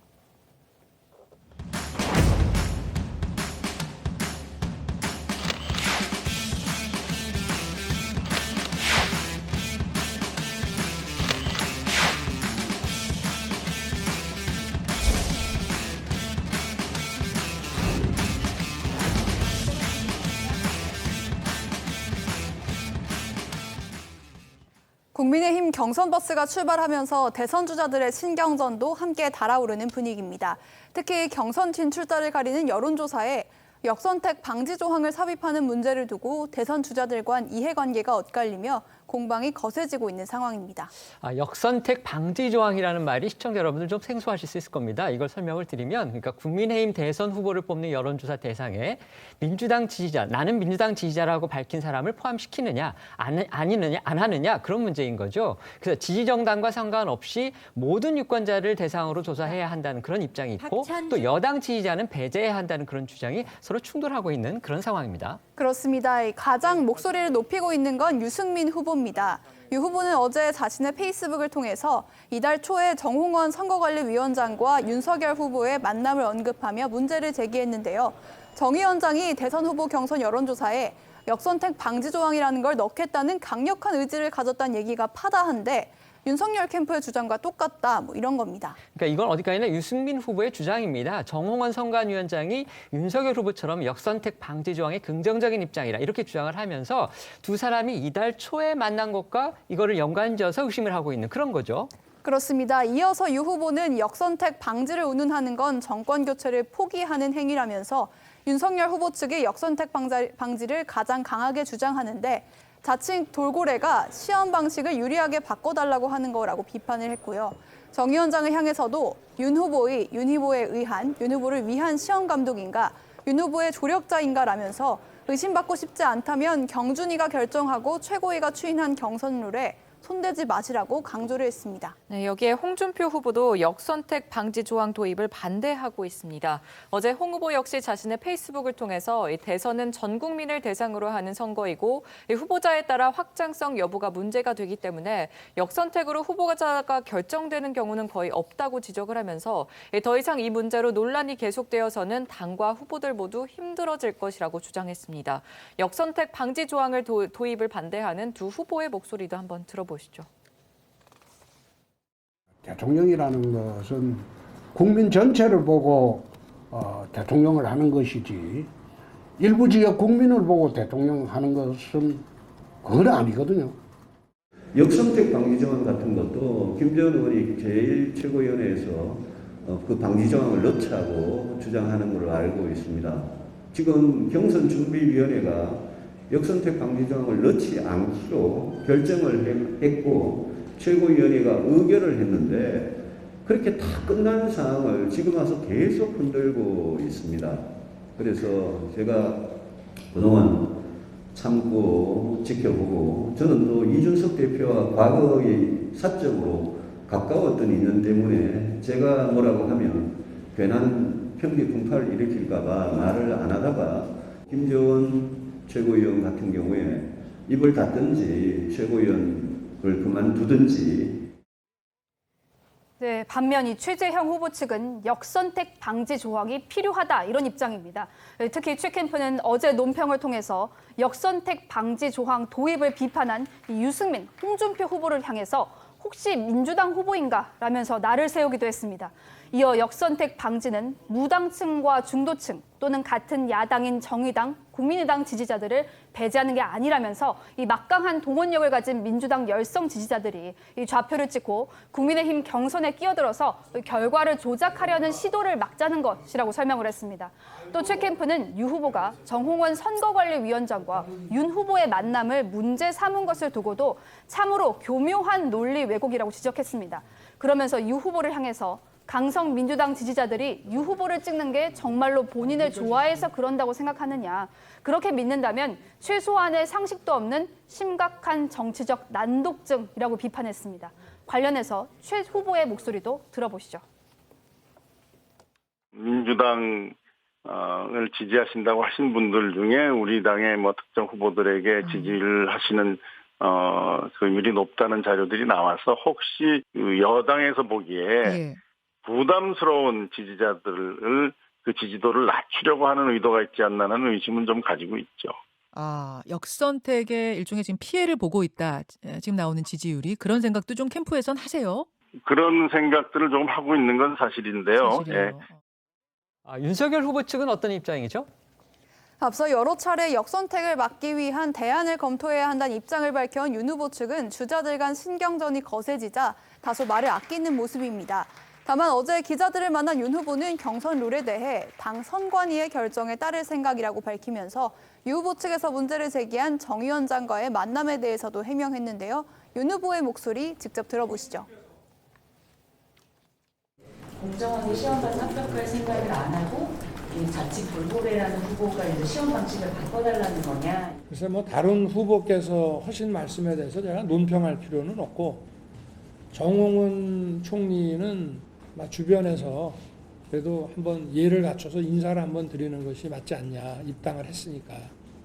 D: 국민의힘 경선 버스가 출발하면서 대선 주자들의 신경전도 함께 달아오르는 분위기입니다. 특히 경선 진출자를 가리는 여론조사에 역선택 방지 조항을 삽입하는 문제를 두고 대선 주자들과 이해관계가 엇갈리며 공방이 거세지고 있는 상황입니다.
A: 역선택 방지 조항이라는 말이 시청자 여러분들 좀 생소하실 수 있을 겁니다. 이걸 설명을 드리면 그러니까 국민의힘 대선 후보를 뽑는 여론조사 대상에 민주당 지지자, 나는 민주당 지지자라고 밝힌 사람을 포함시키느냐, 안 하느냐 그런 문제인 거죠. 그래서 지지 정당과 상관없이 모든 유권자를 대상으로 조사해야 한다는 그런 입장이 있고 또 여당 지지자는 배제해야 한다는 그런 주장이 서로 충돌하고 있는 그런 상황입니다.
D: 그렇습니다. 가장 목소리를 높이고 있는 건 유승민 후보입니다. 유 후보는 어제 자신의 페이스북을 통해서 이달 초에 정홍원 선거관리위원장과 윤석열 후보의 만남을 언급하며 문제를 제기했는데요. 정 위원장이 대선 후보 경선 여론조사에 역선택 방지 조항이라는 걸 넣겠다는 강력한 의지를 가졌다는 얘기가 파다한데 윤석열 캠프의 주장과 똑같다, 이런 겁니다.
A: 그러니까 이건 어디까지나 유승민 후보의 주장입니다. 정홍원 선관위원장이 윤석열 후보처럼 역선택 방지 조항에 긍정적인 입장이라 이렇게 주장을 하면서 두 사람이 이달 초에 만난 것과 이거를 연관지어서 의심을 하고 있는 그런 거죠.
D: 그렇습니다. 이어서 유 후보는 역선택 방지를 운운하는 건 정권 교체를 포기하는 행위라면서 윤석열 후보 측의 역선택 방지를 가장 강하게 주장하는데 자칭 돌고래가 시험 방식을 유리하게 바꿔달라고 하는 거라고 비판을 했고요. 정 위원장을 향해서도 윤 후보를 위한 시험 감독인가, 윤 후보의 조력자인가라면서 의심받고 싶지 않다면 경준이가 결정하고 최고위가 추인한 경선 룰에 손대지 마시라고 강조를 했습니다.
C: 네, 여기에 홍준표 후보도 역선택 방지 조항 도입을 반대하고 있습니다. 어제 홍 후보 역시 자신의 페이스북을 통해서 대선은 전 국민을 대상으로 하는 선거이고 후보자에 따라 확장성 여부가 문제가 되기 때문에 역선택으로 후보자가 결정되는 경우는 거의 없다고 지적을 하면서 더 이상 이 문제로 논란이 계속되어서는 당과 후보들 모두 힘들어질 것이라고 주장했습니다. 역선택 방지 조항을 도입을 반대하는 두 후보의 목소리도 한번 들어보시죠.
B: 대통령이라는 것은 국민 전체를 보고 대통령을 하는 것이지 일부 지역 국민을 보고 대통령 하는 것은 그건 아니거든요.
V: 역선택 방지 조항 같은 것도 김재원 의원이 제1최고위원회에서 그 방지 조항을 넣자고 주장하는 걸로 알고 있습니다. 지금 경선준비위원회가 역선택 방지 조항을 넣지 않기로 결정을 했고 최고위원회가 의결을 했는데 그렇게 다 끝난 상황을 지금 와서 계속 흔들고 있습니다. 그래서 제가 그동안 참고 지켜보고 저는 또 이준석 대표와 과거의 사적으로 가까웠던 인연 때문에 제가 뭐라고 하면 괜한 편비 풍파를 일으킬까 봐 말을 안 하다가 김재원 최고위원 같은 경우에 입을 닫든지 최고위원을 그만두든지.
E: 네, 반면 이 최재형 후보 측은 역선택 방지 조항이 필요하다 이런 입장입니다. 특히 최 캠프는 어제 논평을 통해서 역선택 방지 조항 도입을 비판한 유승민, 홍준표 후보를 향해서 혹시 민주당 후보인가 라면서 날을 세우기도 했습니다. 이어 역선택 방지는 무당층과 중도층 또는 같은 야당인 정의당, 국민의당 지지자들을 배제하는 게 아니라면서 이 막강한 동원력을 가진 민주당 열성 지지자들이 이 좌표를 찍고 국민의힘 경선에 끼어들어서 결과를 조작하려는 시도를 막자는 것이라고 설명을 했습니다. 또 최 캠프는 유 후보가 정홍원 선거관리위원장과 윤 후보의 만남을 문제 삼은 것을 두고도 참으로 교묘한 논리 왜곡이라고 지적했습니다. 그러면서 유 후보를 향해서 강성 민주당 지지자들이 유 후보를 찍는 게 정말로 본인을 좋아해서 그런다고 생각하느냐. 그렇게 믿는다면 최소한의 상식도 없는 심각한 정치적 난독증이라고 비판했습니다. 관련해서 최 후보의 목소리도 들어보시죠.
W: 민주당을 지지하신다고 하신 분들 중에 우리 당의 특정 후보들에게 지지를 하시는 율이 높다는 자료들이 나와서 혹시 여당에서 보기에 부담스러운 지지자들을 그 지지도를 낮추려고 하는 의도가 있지 않나는 의심은 좀 가지고 있죠.
H: 역선택에 일종의 지금 피해를 보고 있다. 지금 나오는 지지율이 그런 생각도 좀 캠프에선 하세요?
W: 그런 생각들을 좀 하고 있는 건 사실인데요.
A: 윤석열 후보 측은 어떤 입장이죠?
D: 앞서 여러 차례 역선택을 막기 위한 대안을 검토해야 한다는 입장을 밝혀온 윤 후보 측은 주자들 간 신경전이 거세지자 다소 말을 아끼는 모습입니다. 다만 어제 기자들을 만난 윤 후보는 경선 룰에 대해 당 선관위의 결정에 따를 생각이라고 밝히면서 유 후보 측에서 문제를 제기한 정 위원장과의 만남에 대해서도 해명했는데요. 윤 후보의 목소리 직접 들어보시죠.
F: 공정하게 시험까지 합격할 생각을 안 하고 자칫 불고래라는 후보가 이제 시험 방식을 바꿔달라는 거냐.
G: 그래서 뭐 다른 후보께서 하신 말씀에 대해서 제가 논평할 필요는 없고 정홍원 총리는 주변에서 그래도 한번 예를 갖춰서 인사를 한번 드리는 것이 맞지 않냐 입당을 했으니까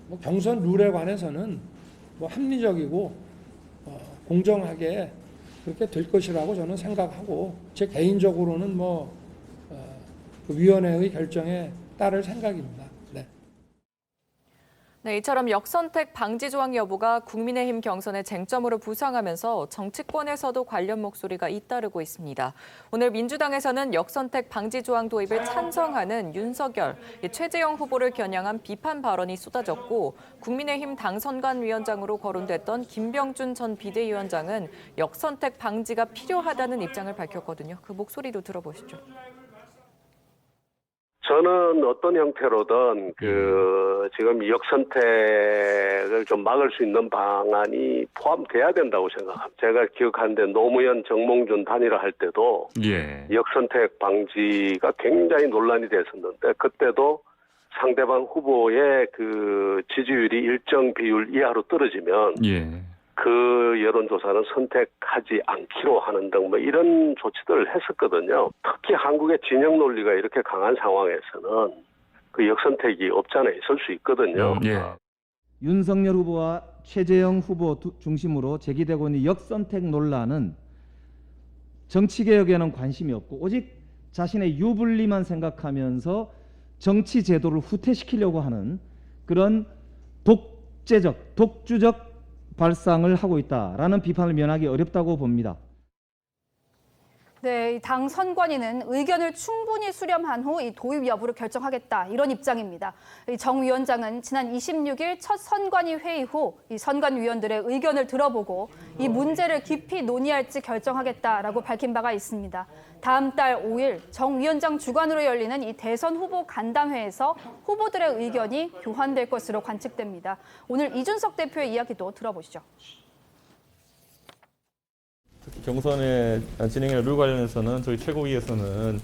G: 뭐 경선 룰에 관해서는 뭐 합리적이고 공정하게 그렇게 될 것이라고 저는 생각하고 제 개인적으로는 그 위원회의 결정에 따를 생각입니다.
C: 네, 이처럼 역선택 방지 조항 여부가 국민의힘 경선의 쟁점으로 부상하면서 정치권에서도 관련 목소리가 잇따르고 있습니다. 오늘 민주당에서는 역선택 방지 조항 도입을 찬성하는 윤석열, 최재형 후보를 겨냥한 비판 발언이 쏟아졌고 국민의힘 당선관위원장으로 거론됐던 김병준 전 비대위원장은 역선택 방지가 필요하다는 입장을 밝혔거든요. 그 목소리도 들어보시죠.
I: 저는 어떤 형태로든 지금 역선택을 좀 막을 수 있는 방안이 포함돼야 된다고 생각합니다. 제가 기억하는데 노무현 정몽준 단일화 할 때도 역선택 방지가 굉장히 논란이 됐었는데 그때도 상대방 후보의 그 지지율이 일정 비율 이하로 떨어지면 그 여론조사는 선택하지 않기로 하는 등 뭐 이런 조치들을 했었거든요. 특히 한국의 진영 논리가 이렇게 강한 상황에서는 그 역선택이 없잖아 있을 수 있거든요.
X: 윤석열 후보와 최재형 후보 중심으로 제기되고 있는 역선택 논란은 정치개혁에는 관심이 없고 오직 자신의 유불리만 생각하면서 정치 제도를 후퇴시키려고 하는 그런 독주적 발상을 하고 있다라는 비판을 면하기 어렵다고 봅니다.
E: 네, 당 선관위는 의견을 충분히 수렴한 후 이 도입 여부를 결정하겠다 이런 입장입니다. 정 위원장은 지난 26일 첫 선관위 회의 후 이 선관위원들의 의견을 들어보고 이 문제를 깊이 논의할지 결정하겠다라고 밝힌 바가 있습니다. 다음 달 5일 정 위원장 주관으로 열리는 이 대선 후보 간담회에서 후보들의 의견이 교환될 것으로 관측됩니다. 오늘 이준석 대표의 이야기도 들어보시죠.
Y: 경선의 진행이나 룰 관련해서는 저희 최고위에서는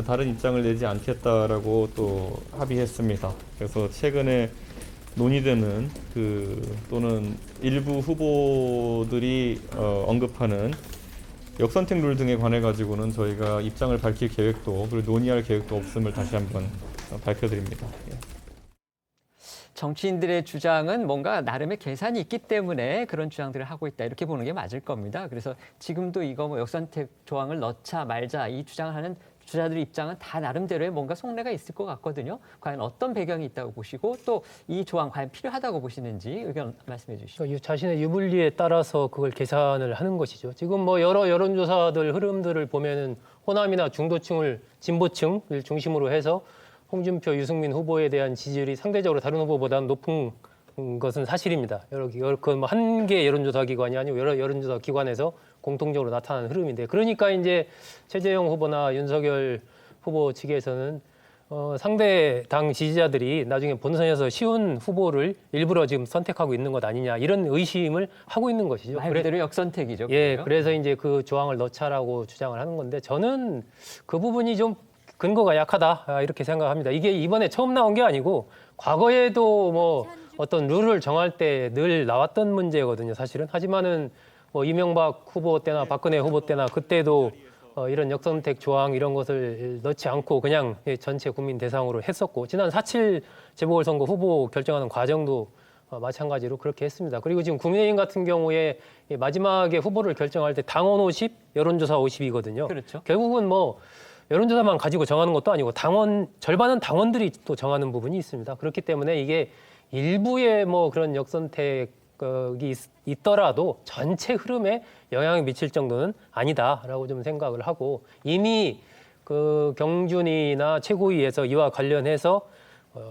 Y: 다른 입장을 내지 않겠다라고 또 합의했습니다. 그래서 최근에 논의되는 또는 일부 후보들이 언급하는 역선택 룰 등에 관해 가지고는 저희가 입장을 밝힐 계획도 그리고 논의할 계획도 없음을 다시 한번 밝혀드립니다.
A: 정치인들의 주장은 뭔가 나름의 계산이 있기 때문에 그런 주장들을 하고 있다 이렇게 보는 게 맞을 겁니다. 그래서 지금도 이거 뭐 역선택 조항을 넣자 말자 이 주장을 하는 주자들의 입장은 다 나름대로의 뭔가 속내가 있을 것 같거든요. 과연 어떤 배경이 있다고 보시고 또 이 조항 과연 필요하다고 보시는지 의견 말씀해 주시죠.
J: 자신의 유불리에 따라서 그걸 계산을 하는 것이죠. 지금 뭐 여러 여론조사들 흐름들을 보면은 호남이나 중도층을 진보층을 중심으로 해서 홍준표, 유승민 후보에 대한 지지율이 상대적으로 다른 후보보다는 높은 것은 사실입니다. 한 개 여론조사 기관이 아니고 여러 여론조사 기관에서 공통적으로 나타나는 흐름인데, 그러니까 이제 최재형 후보나 윤석열 후보 측에서는 상대 당 지지자들이 나중에 본선에서 쉬운 후보를 일부러 지금 선택하고 있는 것 아니냐 이런 의심을 하고 있는 것이죠.
A: 말 그대로 역선택이죠.
J: 그래서 이제 그 조항을 넣자라고 주장을 하는 건데 저는 그 부분이 좀 근거가 약하다 이렇게 생각합니다. 이게 이번에 처음 나온 게 아니고 과거에도 뭐 어떤 룰을 정할 때 늘 나왔던 문제거든요, 사실은. 하지만은 뭐 이명박 후보 때나 박근혜 후보 때나 그때도 이런 역선택 조항 이런 것을 넣지 않고 그냥 전체 국민 대상으로 했었고, 지난 4.7 재보궐선거 후보 결정하는 과정도 마찬가지로 그렇게 했습니다. 그리고 지금 국민의힘 같은 경우에 마지막에 후보를 결정할 때 당원 50, 여론조사 50이거든요.
A: 그렇죠.
J: 결국은 뭐 여론조사만 가지고 정하는 것도 아니고 절반은 당원들이 또 정하는 부분이 있습니다. 그렇기 때문에 이게 일부의 뭐 그런 역선택이 있더라도 전체 흐름에 영향을 미칠 정도는 아니다라고 좀 생각을 하고, 이미 그 경준이나 최고위에서 이와 관련해서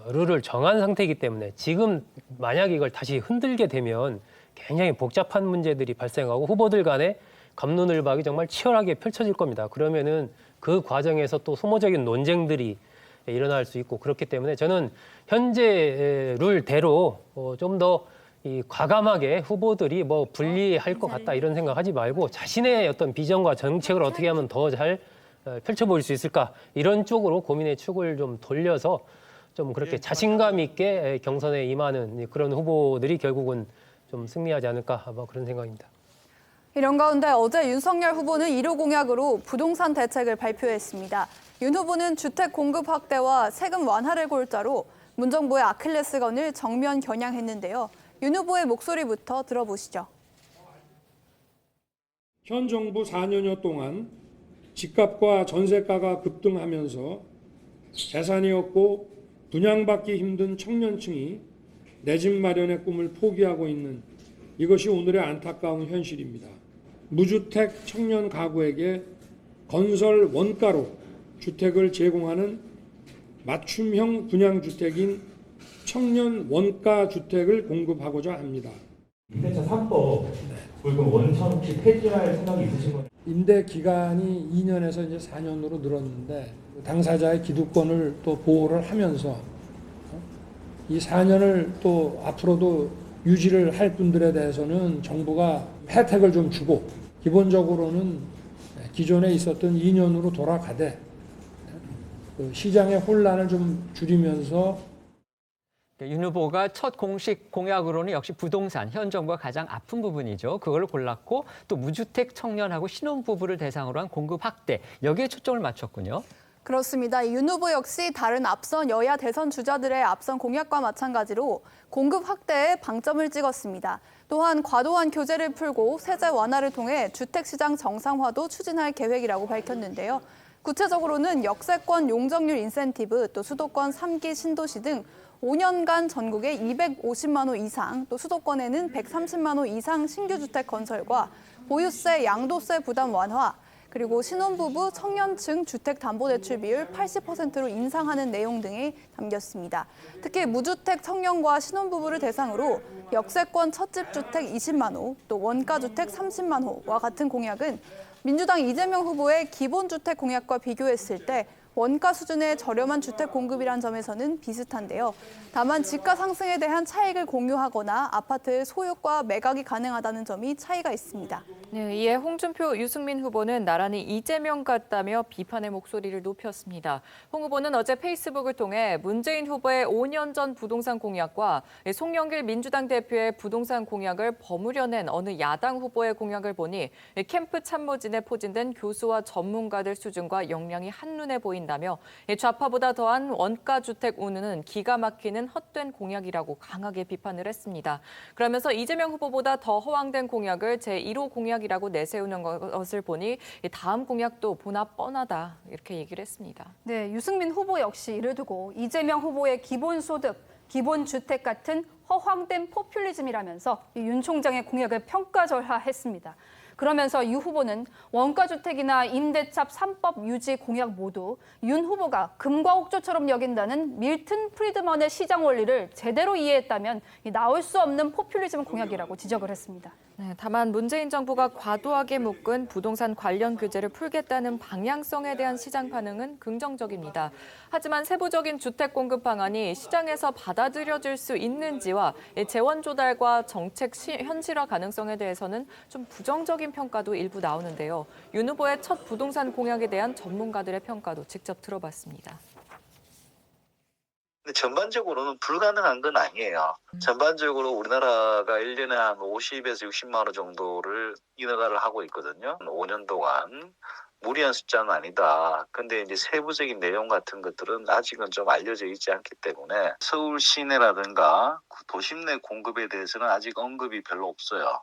J: 룰을 정한 상태이기 때문에 지금 만약 이걸 다시 흔들게 되면 굉장히 복잡한 문제들이 발생하고 후보들 간에 갑론을박이 정말 치열하게 펼쳐질 겁니다. 그러면은 그 과정에서 또 소모적인 논쟁들이 일어날 수 있고 그렇기 때문에 저는 현재 룰대로 좀 더 과감하게 후보들이 뭐 분리할 것 같다 이런 생각하지 말고 자신의 어떤 비전과 정책을 어떻게 하면 더 잘 펼쳐보일 수 있을까 이런 쪽으로 고민의 축을 좀 돌려서 좀 그렇게 자신감 있게 경선에 임하는 그런 후보들이 결국은 좀 승리하지 않을까 뭐 그런 생각입니다.
D: 이런 가운데 어제 윤석열 후보는 1호 공약으로 부동산 대책을 발표했습니다. 윤 후보는 주택 공급 확대와 세금 완화를 골자로 문정부의 아킬레스건을 정면 겨냥했는데요. 윤 후보의 목소리부터 들어보시죠.
G: 현 정부 4년여 동안 집값과 전세가가 급등하면서 재산이 없고 분양받기 힘든 청년층이 내 집 마련의 꿈을 포기하고 있는 이것이 오늘의 안타까운 현실입니다. 무주택 청년 가구에게 건설 원가로 주택을 제공하는 맞춤형 분양주택인 청년 원가 주택을 공급하고자 합니다.
K: 임대차 3법 그리고 원천 혹시 폐지할 생각이 있으신 거예요?
G: 임대 기간이 2년에서 이제 4년으로 늘었는데 당사자의 기득권을 또 보호를 하면서 이 4년을 또 앞으로도 유지를 할 분들에 대해서는 정부가 혜택을 좀 주고 기본적으로는 기존에 있었던 2년으로 돌아가되 시장의 혼란을 좀 줄이면서
A: 윤 후보가 첫 공식 공약으로는 역시 부동산, 현 정부가 가장 아픈 부분이죠. 그걸 골랐고 또 무주택 청년하고 신혼부부를 대상으로 한 공급 확대, 여기에 초점을 맞췄군요.
D: 그렇습니다. 윤 후보 역시 다른 앞선 여야 대선 주자들의 앞선 공약과 마찬가지로 공급 확대에 방점을 찍었습니다. 또한 과도한 규제를 풀고 세제 완화를 통해 주택시장 정상화도 추진할 계획이라고 밝혔는데요. 구체적으로는 역세권 용적률 인센티브, 또 수도권 3기 신도시 등 5년간 전국에 250만 호 이상, 또 수도권에는 130만 호 이상 신규 주택 건설과 보유세, 양도세 부담 완화, 그리고 신혼부부 청년층 주택담보대출 비율 80%로 인상하는 내용 등이 담겼습니다. 특히 무주택 청년과 신혼부부를 대상으로 역세권 첫집 주택 20만 호, 또 원가주택 30만 호와 같은 공약은 민주당 이재명 후보의 기본주택 공약과 비교했을 때 원가 수준의 저렴한 주택 공급이란 점에서는 비슷한데요. 다만 집가 상승에 대한 차익을 공유하거나 아파트 소유과 매각이 가능하다는 점이 차이가 있습니다.
C: 네, 이에 홍준표, 유승민 후보는 나란히 이재명 같다며 비판의 목소리를 높였습니다. 홍 후보는 어제 페이스북을 통해 문재인 후보의 5년 전 부동산 공약과 송영길 민주당 대표의 부동산 공약을 버무려낸 어느 야당 후보의 공약을 보니 캠프 참모진에 포진된 교수와 전문가들 수준과 역량이 한눈에 보인다며 좌파보다 더한 원가주택 운운은 기가 막히는 헛된 공약이라고 강하게 비판을 했습니다. 그러면서 이재명 후보보다 더 허황된 공약을 제1호 공약이라고 내세우는 것을 보니 다음 공약도 보나 뻔하다 이렇게 얘기를 했습니다.
E: 네, 유승민 후보 역시 이를 두고 이재명 후보의 기본소득, 기본주택 같은 허황된 포퓰리즘이라면서 윤 총장의 공약을 평가절하했습니다. 그러면서 유 후보는 원가주택이나 임대차 3법 유지 공약 모두 윤 후보가 금과 옥조처럼 여긴다는 밀튼 프리드먼의 시장 원리를 제대로 이해했다면 나올 수 없는 포퓰리즘 공약이라고 지적을 했습니다.
C: 네, 다만 문재인 정부가 과도하게 묶은 부동산 관련 규제를 풀겠다는 방향성에 대한 시장 반응은 긍정적입니다. 하지만 세부적인 주택 공급 방안이 시장에서 받아들여질 수 있는지와 재원 조달과 정책 현실화 가능성에 대해서는 좀 부정적인 평가도 일부 나오는데요. 윤 후보의 첫 부동산 공약에 대한 전문가들의 평가도 직접 들어봤습니다.
M: 근데 전반적으로는 불가능한 건 아니에요. 전반적으로 우리나라가 1년에 한 50에서 60만 원 정도를 인허가를 하고 있거든요. 5년 동안. 무리한 숫자는 아니다. 근데 이제 세부적인 내용 같은 것들은 아직은 좀 알려져 있지 않기 때문에 서울 시내라든가 도심 내 공급에 대해서는 아직 언급이 별로 없어요.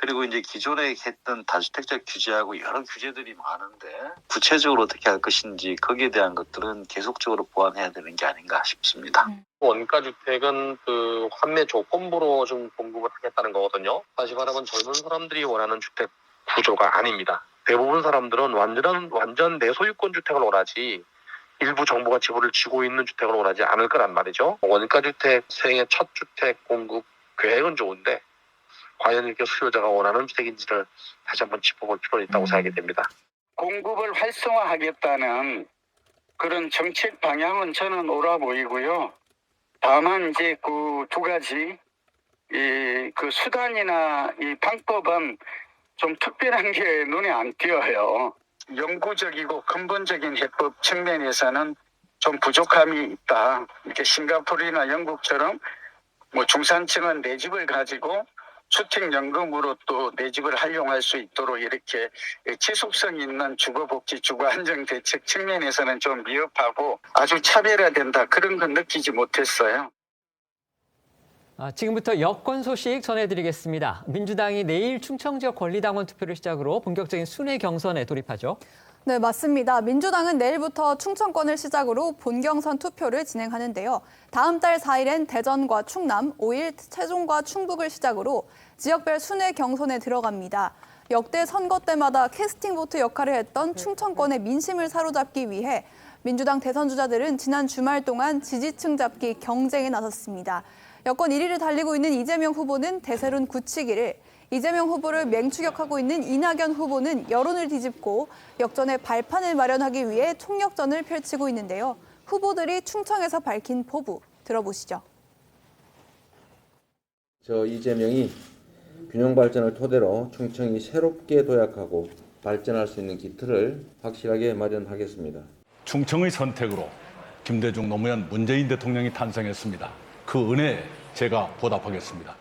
M: 그리고 이제 기존에 했던 다주택자 규제하고 여러 규제들이 많은데 구체적으로 어떻게 할 것인지 거기에 대한 것들은 계속적으로 보완해야 되는 게 아닌가 싶습니다.
O: 원가주택은 그 환매 조건부로 좀 공급을 하겠다는 거거든요. 다시 말하면 젊은 사람들이 원하는 주택 구조가 아닙니다. 대부분 사람들은 완전 내소유권 주택을 원하지 일부 정부가 지불을 쥐고 있는 주택을 원하지 않을 거란 말이죠. 원가주택 시행의 첫 주택 공급 계획은 좋은데 과연 이렇게 수요자가 원하는 주택인지를 다시 한번 짚어볼 필요가 있다고 생각이 됩니다.
L: 공급을 활성화하겠다는 그런 정책 방향은 저는 옳아 보이고요. 다만 이제 그 두 가지 그 수단이나 이 방법은 좀 특별한 게 눈에 안 띄어요. 영구적이고 근본적인 해법 측면에서는 좀 부족함이 있다. 이렇게 싱가포르나 영국처럼 뭐 중산층은 내 집을 가지고 주택연금으로 또 내 집을 활용할 수 있도록 이렇게 지속성 있는 주거복지, 주거안정대책 측면에서는 좀 미흡하고 아주 차별화된다. 그런 건 느끼지 못했어요.
A: 지금부터 여권 소식 전해드리겠습니다. 민주당이 내일 충청 지역 권리당원 투표를 시작으로 본격적인 순회 경선에 돌입하죠.
D: 네, 맞습니다. 민주당은 내일부터 충청권을 시작으로 본경선 투표를 진행하는데요. 다음 달 4일엔 대전과 충남, 5일 세종과 충북을 시작으로 지역별 순회 경선에 들어갑니다. 역대 선거 때마다 캐스팅 보트 역할을 했던 충청권의 민심을 사로잡기 위해 민주당 대선 주자들은 지난 주말 동안 지지층 잡기 경쟁에 나섰습니다. 여권 1위를 달리고 있는 이재명 후보는 대세론 굳히기를, 이재명 후보를 맹추격하고 있는 이낙연 후보는 여론을 뒤집고 역전의 발판을 마련하기 위해 총력전을 펼치고 있는데요. 후보들이 충청에서 밝힌 포부 들어보시죠.
P: 저 이재명이 균형 발전을 토대로 충청이 새롭게 도약하고 발전할 수 있는 기틀을 확실하게 마련하겠습니다.
Q: 충청의 선택으로 김대중, 노무현, 문재인 대통령이 탄생했습니다. 그 은혜에 제가 보답하겠습니다.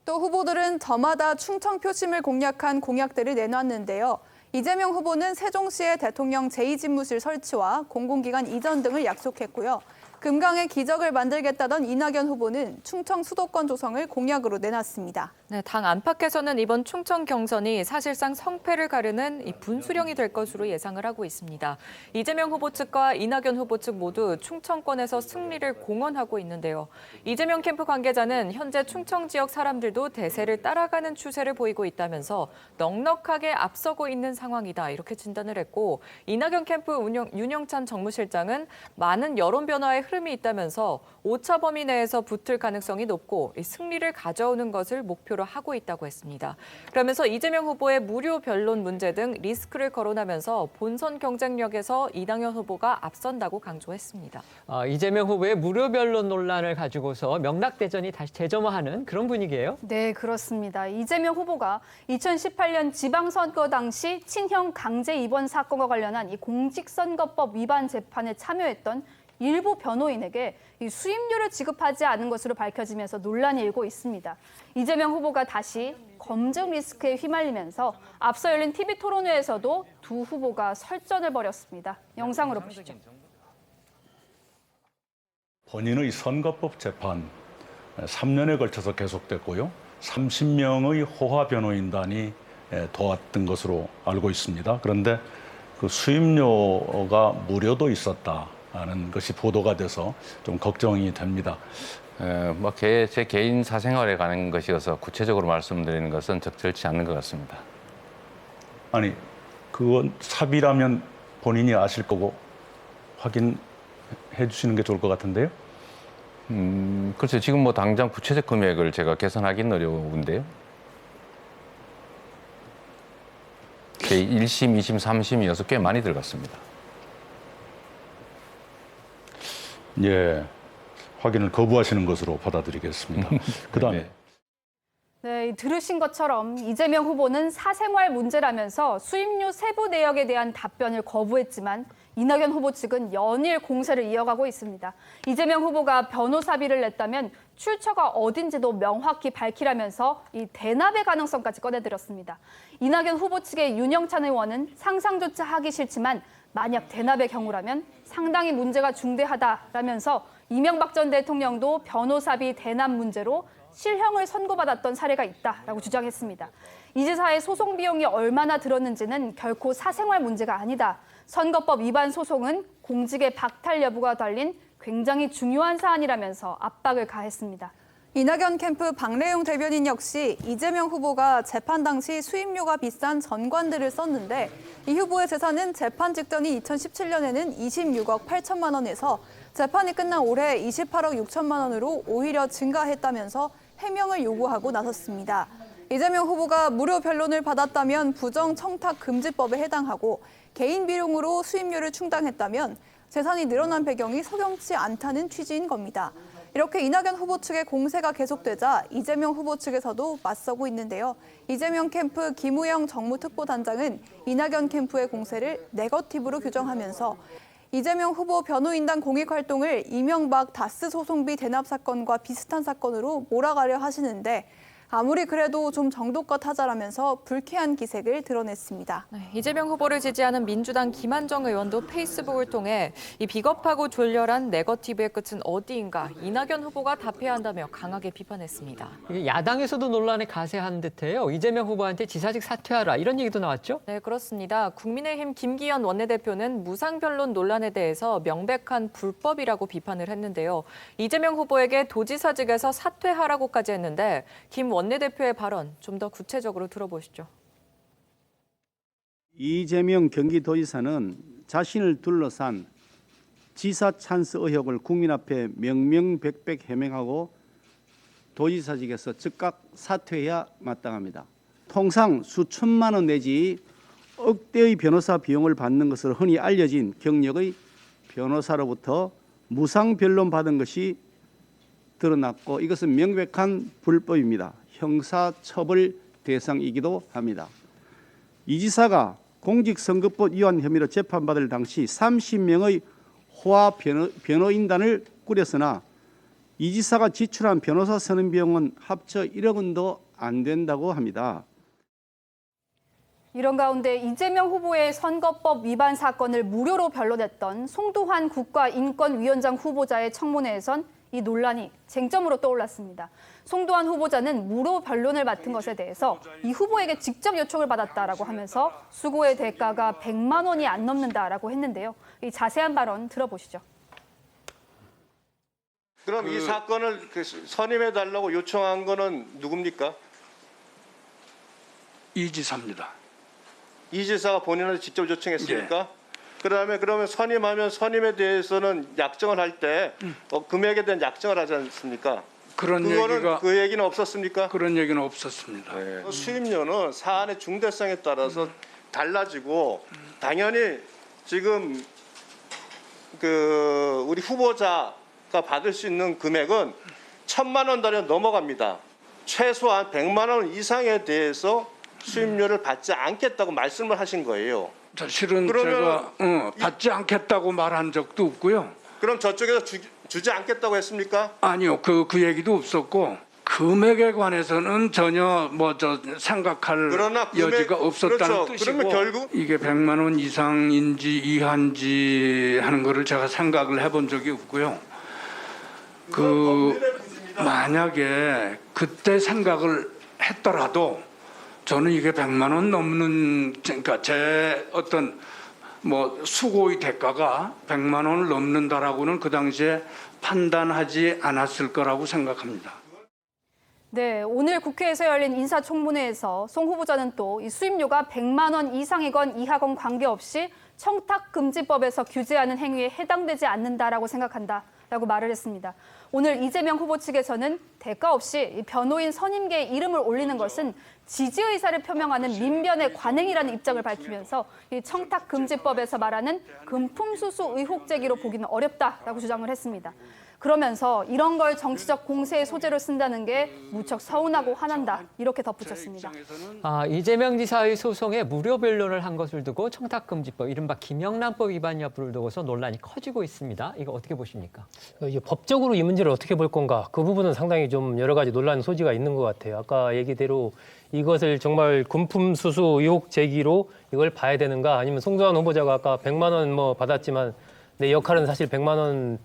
D: 또 후보들은 저마다 충청 표심을 공략한 공약들을 내놨는데요. 이재명 후보는 세종시에 대통령 제2집무실 설치와 공공기관 이전 등을 약속했고요. 금강의 기적을 만들겠다던 이낙연 후보는 충청 수도권 조성을 공약으로 내놨습니다.
C: 네, 당 안팎에서는 이번 충청 경선이 사실상 성패를 가르는 이 분수령이 될 것으로 예상을 하고 있습니다. 이재명 후보 측과 이낙연 후보 측 모두 충청권에서 승리를 공언하고 있는데요. 이재명 캠프 관계자는 현재 충청 지역 사람들도 대세를 따라가는 추세를 보이고 있다면서 넉넉하게 앞서고 있는 상황이다 이렇게 진단을 했고, 이낙연 캠프 윤영찬 정무실장은 많은 여론 변화의 흐름이 있다면서 오차 범위 내에서 붙을 가능성이 높고 승리를 가져오는 것을 목표로 하고 있다고 했습니다. 그러면서 이재명 후보의 무료 변론 문제 등 리스크를 거론하면서 본선 경쟁력에서 이낙연 후보가 앞선다고 강조했습니다.
A: 이재명 후보의 무료 변론 논란을 가지고서 명락대전이 다시 재점화하는 그런 분위기예요?
E: 네, 그렇습니다. 이재명 후보가 2018년 지방선거 당시 친형 강제 입원 사건과 관련한 이 공직선거법 위반 재판에 참여했던 일부 변호인에게 이 수임료를 지급하지 않은 것으로 밝혀지면서 논란이 일고 있습니다. 이재명 후보가 다시 검증 리스크에 휘말리면서 앞서 열린 TV 토론회에서도 두 후보가 설전을 벌였습니다. 영상으로 보시죠.
Q: 본인의 선거법 재판 3년에 걸쳐서 계속됐고요. 30명의 호화 변호인단이 도왔던 것으로 알고 있습니다. 그런데 그 수임료가 무료도 있었다는 것이 보도가 돼서 좀 걱정이 됩니다.
R: 제 개인 사생활에 관한 것이어서 구체적으로 말씀드리는 것은 적절치 않는 것 같습니다.
Q: 아니, 그건 사비라면 본인이 아실 거고 확인해 주시는 게 좋을 것 같은데요.
R: 글쎄요, 지금 뭐 당장 구체적 금액을 제가 계산하기는 어려운데요. 1심, 2심, 3심이어서 꽤 많이 들어갔습니다.
Q: 예, 확인을 거부하시는 것으로 받아들이겠습니다. 그다음에.
E: 네, 들으신 것처럼 이재명 후보는 사생활 문제라면서 수임료 세부 내역에 대한 답변을 거부했지만 이낙연 후보 측은 연일 공세를 이어가고 있습니다. 이재명 후보가 변호사비를 냈다면 출처가 어딘지도 명확히 밝히라면서 이 대납의 가능성까지 꺼내들었습니다. 이낙연 후보 측의 윤영찬 의원은 상상조차 하기 싫지만 만약 대납의 경우라면 상당히 문제가 중대하다라면서 이명박 전 대통령도 변호사비 대납 문제로 실형을 선고받았던 사례가 있다라고 주장했습니다. 이 지사의 소송 비용이 얼마나 들었는지는 결코 사생활 문제가 아니다. 선거법 위반 소송은 공직의 박탈 여부가 달린 굉장히 중요한 사안이라면서 압박을 가했습니다.
D: 이낙연 캠프 박래용 대변인 역시 이재명 후보가 재판 당시 수임료가 비싼 전관들을 썼는데 이 후보의 재산은 재판 직전인 2017년에는 26억 8천만 원에서 재판이 끝난 올해 28억 6천만 원으로 오히려 증가했다면서 해명을 요구하고 나섰습니다. 이재명 후보가 무료 변론을 받았다면 부정청탁금지법에 해당하고 개인 비용으로 수임료를 충당했다면 재산이 늘어난 배경이 석연치 않다는 취지인 겁니다. 이렇게 이낙연 후보 측의 공세가 계속되자 이재명 후보 측에서도 맞서고 있는데요. 이재명 캠프 김우영 정무특보단장은 이낙연 캠프의 공세를 네거티브로 규정하면서 이재명 후보 변호인단 공익활동을 이명박 다스 소송비 대납 사건과 비슷한 사건으로 몰아가려 하시는데 아무리 그래도 좀 정도껏 하자라면서 불쾌한 기색을 드러냈습니다.
C: 이재명 후보를 지지하는 민주당 김한정 의원도 페이스북을 통해 이 비겁하고 졸렬한 네거티브의 끝은 어디인가 이낙연 후보가 답해야 한다며 강하게 비판했습니다.
A: 야당에서도 논란에 가세한 듯해요. 이재명 후보한테 지사직 사퇴하라 이런 얘기도 나왔죠?
C: 네, 그렇습니다. 국민의힘 김기현 원내대표는 무상변론 논란에 대해서 명백한 불법이라고 비판을 했는데요. 이재명 후보에게 도지사직에서 사퇴하라고까지 했는데 김 원내대표의 발언 좀 더 구체적으로 들어보시죠.
B: 이재명 경기도지사는 자신을 둘러싼 지사 찬스 의혹을 국민 앞에 명명백백 해명하고 도지사직에서 즉각 사퇴해야 마땅합니다. 통상 수천만 원 내지 억대의 변호사 비용을 받는 것으로 흔히 알려진 경력의 변호사로부터 무상 변론 받은 것이 드러났고 이것은 명백한 불법입니다. 형사처벌 대상이기도 합니다. 이 지사가 공직선거법 위반 혐의로 재판받을 당시 30명의 호화 변호인단을 꾸렸으나 이 지사가 지출한 변호사 선임 비용은 합쳐 1억 원도 안 된다고 합니다.
E: 이런 가운데 이재명 후보의 선거법 위반 사건을 무료로 변론했던 송두환 국가인권위원장 후보자의 청문회에선 이 논란이 쟁점으로 떠올랐습니다. 송두환 후보자는 무료 변론을 맡은 것에 대해서 이 후보에게 직접 요청을 받았다라고 하면서 수고의 대가가 100만 원이 안 넘는다라고 했는데요. 이 자세한 발언 들어보시죠.
N: 그럼 이 사건을 선임해달라고 요청한 거는 누굽니까?
S: 이 지사입니다.
N: 이 지사가 본인한테 직접 요청했습니까? 예. 그러면 선임하면 선임에 대해서는 약정을 할 때 금액에 대한 약정을 하지 않습니까? 그 얘기는 없었습니까?
S: 그런 얘기는 없었습니다.
N: 네. 수임료는 사안의 중대성에 따라서 달라지고 당연히 지금 우리 후보자가 받을 수 있는 금액은 1,000만 원 달러 넘어갑니다. 최소한 100만 원 이상에 대해서 수임료를 받지 않겠다고 말씀을 하신 거예요.
S: 사실은 제가 받지 않겠다고 말한 적도 없고요.
N: 그럼 저쪽에서 주지 않겠다고 했습니까?
S: 아니요, 그 얘기도 없었고 금액에 관해서는 전혀 생각할 여지가 없었다는
N: 그렇죠.
S: 뜻이고
N: 그러면 결국
S: 이게 100만 원 이상인지 이하인지 하는 거를 제가 생각을 해본 적이 없고요. 만약에 그때 생각을 했더라도 저는 이게 100만 원 넘는, 그러니까 제 어떤 수고의 대가가 100만 원을 넘는다라고는 그 당시에 판단하지 않았을 거라고 생각합니다.
E: 네, 오늘 국회에서 열린 인사청문회에서 송 후보자는 또 이 수임료가 100만 원 이상이건 이하건 관계없이 청탁금지법에서 규제하는 행위에 해당되지 않는다라고 생각한다라고 말을 했습니다. 오늘 이재명 후보 측에서는 대가 없이 변호인 선임계에 이름을 올리는 것은 지지 의사를 표명하는 민변의 관행이라는 입장을 밝히면서 이 청탁금지법에서 말하는 금품수수 의혹 제기로 보기는 어렵다라고 주장을 했습니다. 그러면서 이런 걸 정치적 공세의 소재로 쓴다는 게 무척 서운하고 화난다 이렇게 덧붙였습니다.
A: 이재명 지사의 소송에 무료 변론을 한 것을 두고 청탁금지법, 이른바 김영란법 위반 여부를 두고서 논란이 커지고 있습니다. 이거 어떻게 보십니까?
J: 이제 법적으로 이 문제를 어떻게 볼 건가? 그 부분은 상당히 좀 여러 가지 논란 소지가 있는 것 같아요. 아까 얘기대로 이것을 정말 금품수수 의혹 제기로 이걸 봐야 되는가? 아니면 송두환 후보자가 아까 100만 원 받았지만 내 역할은 사실 100만 원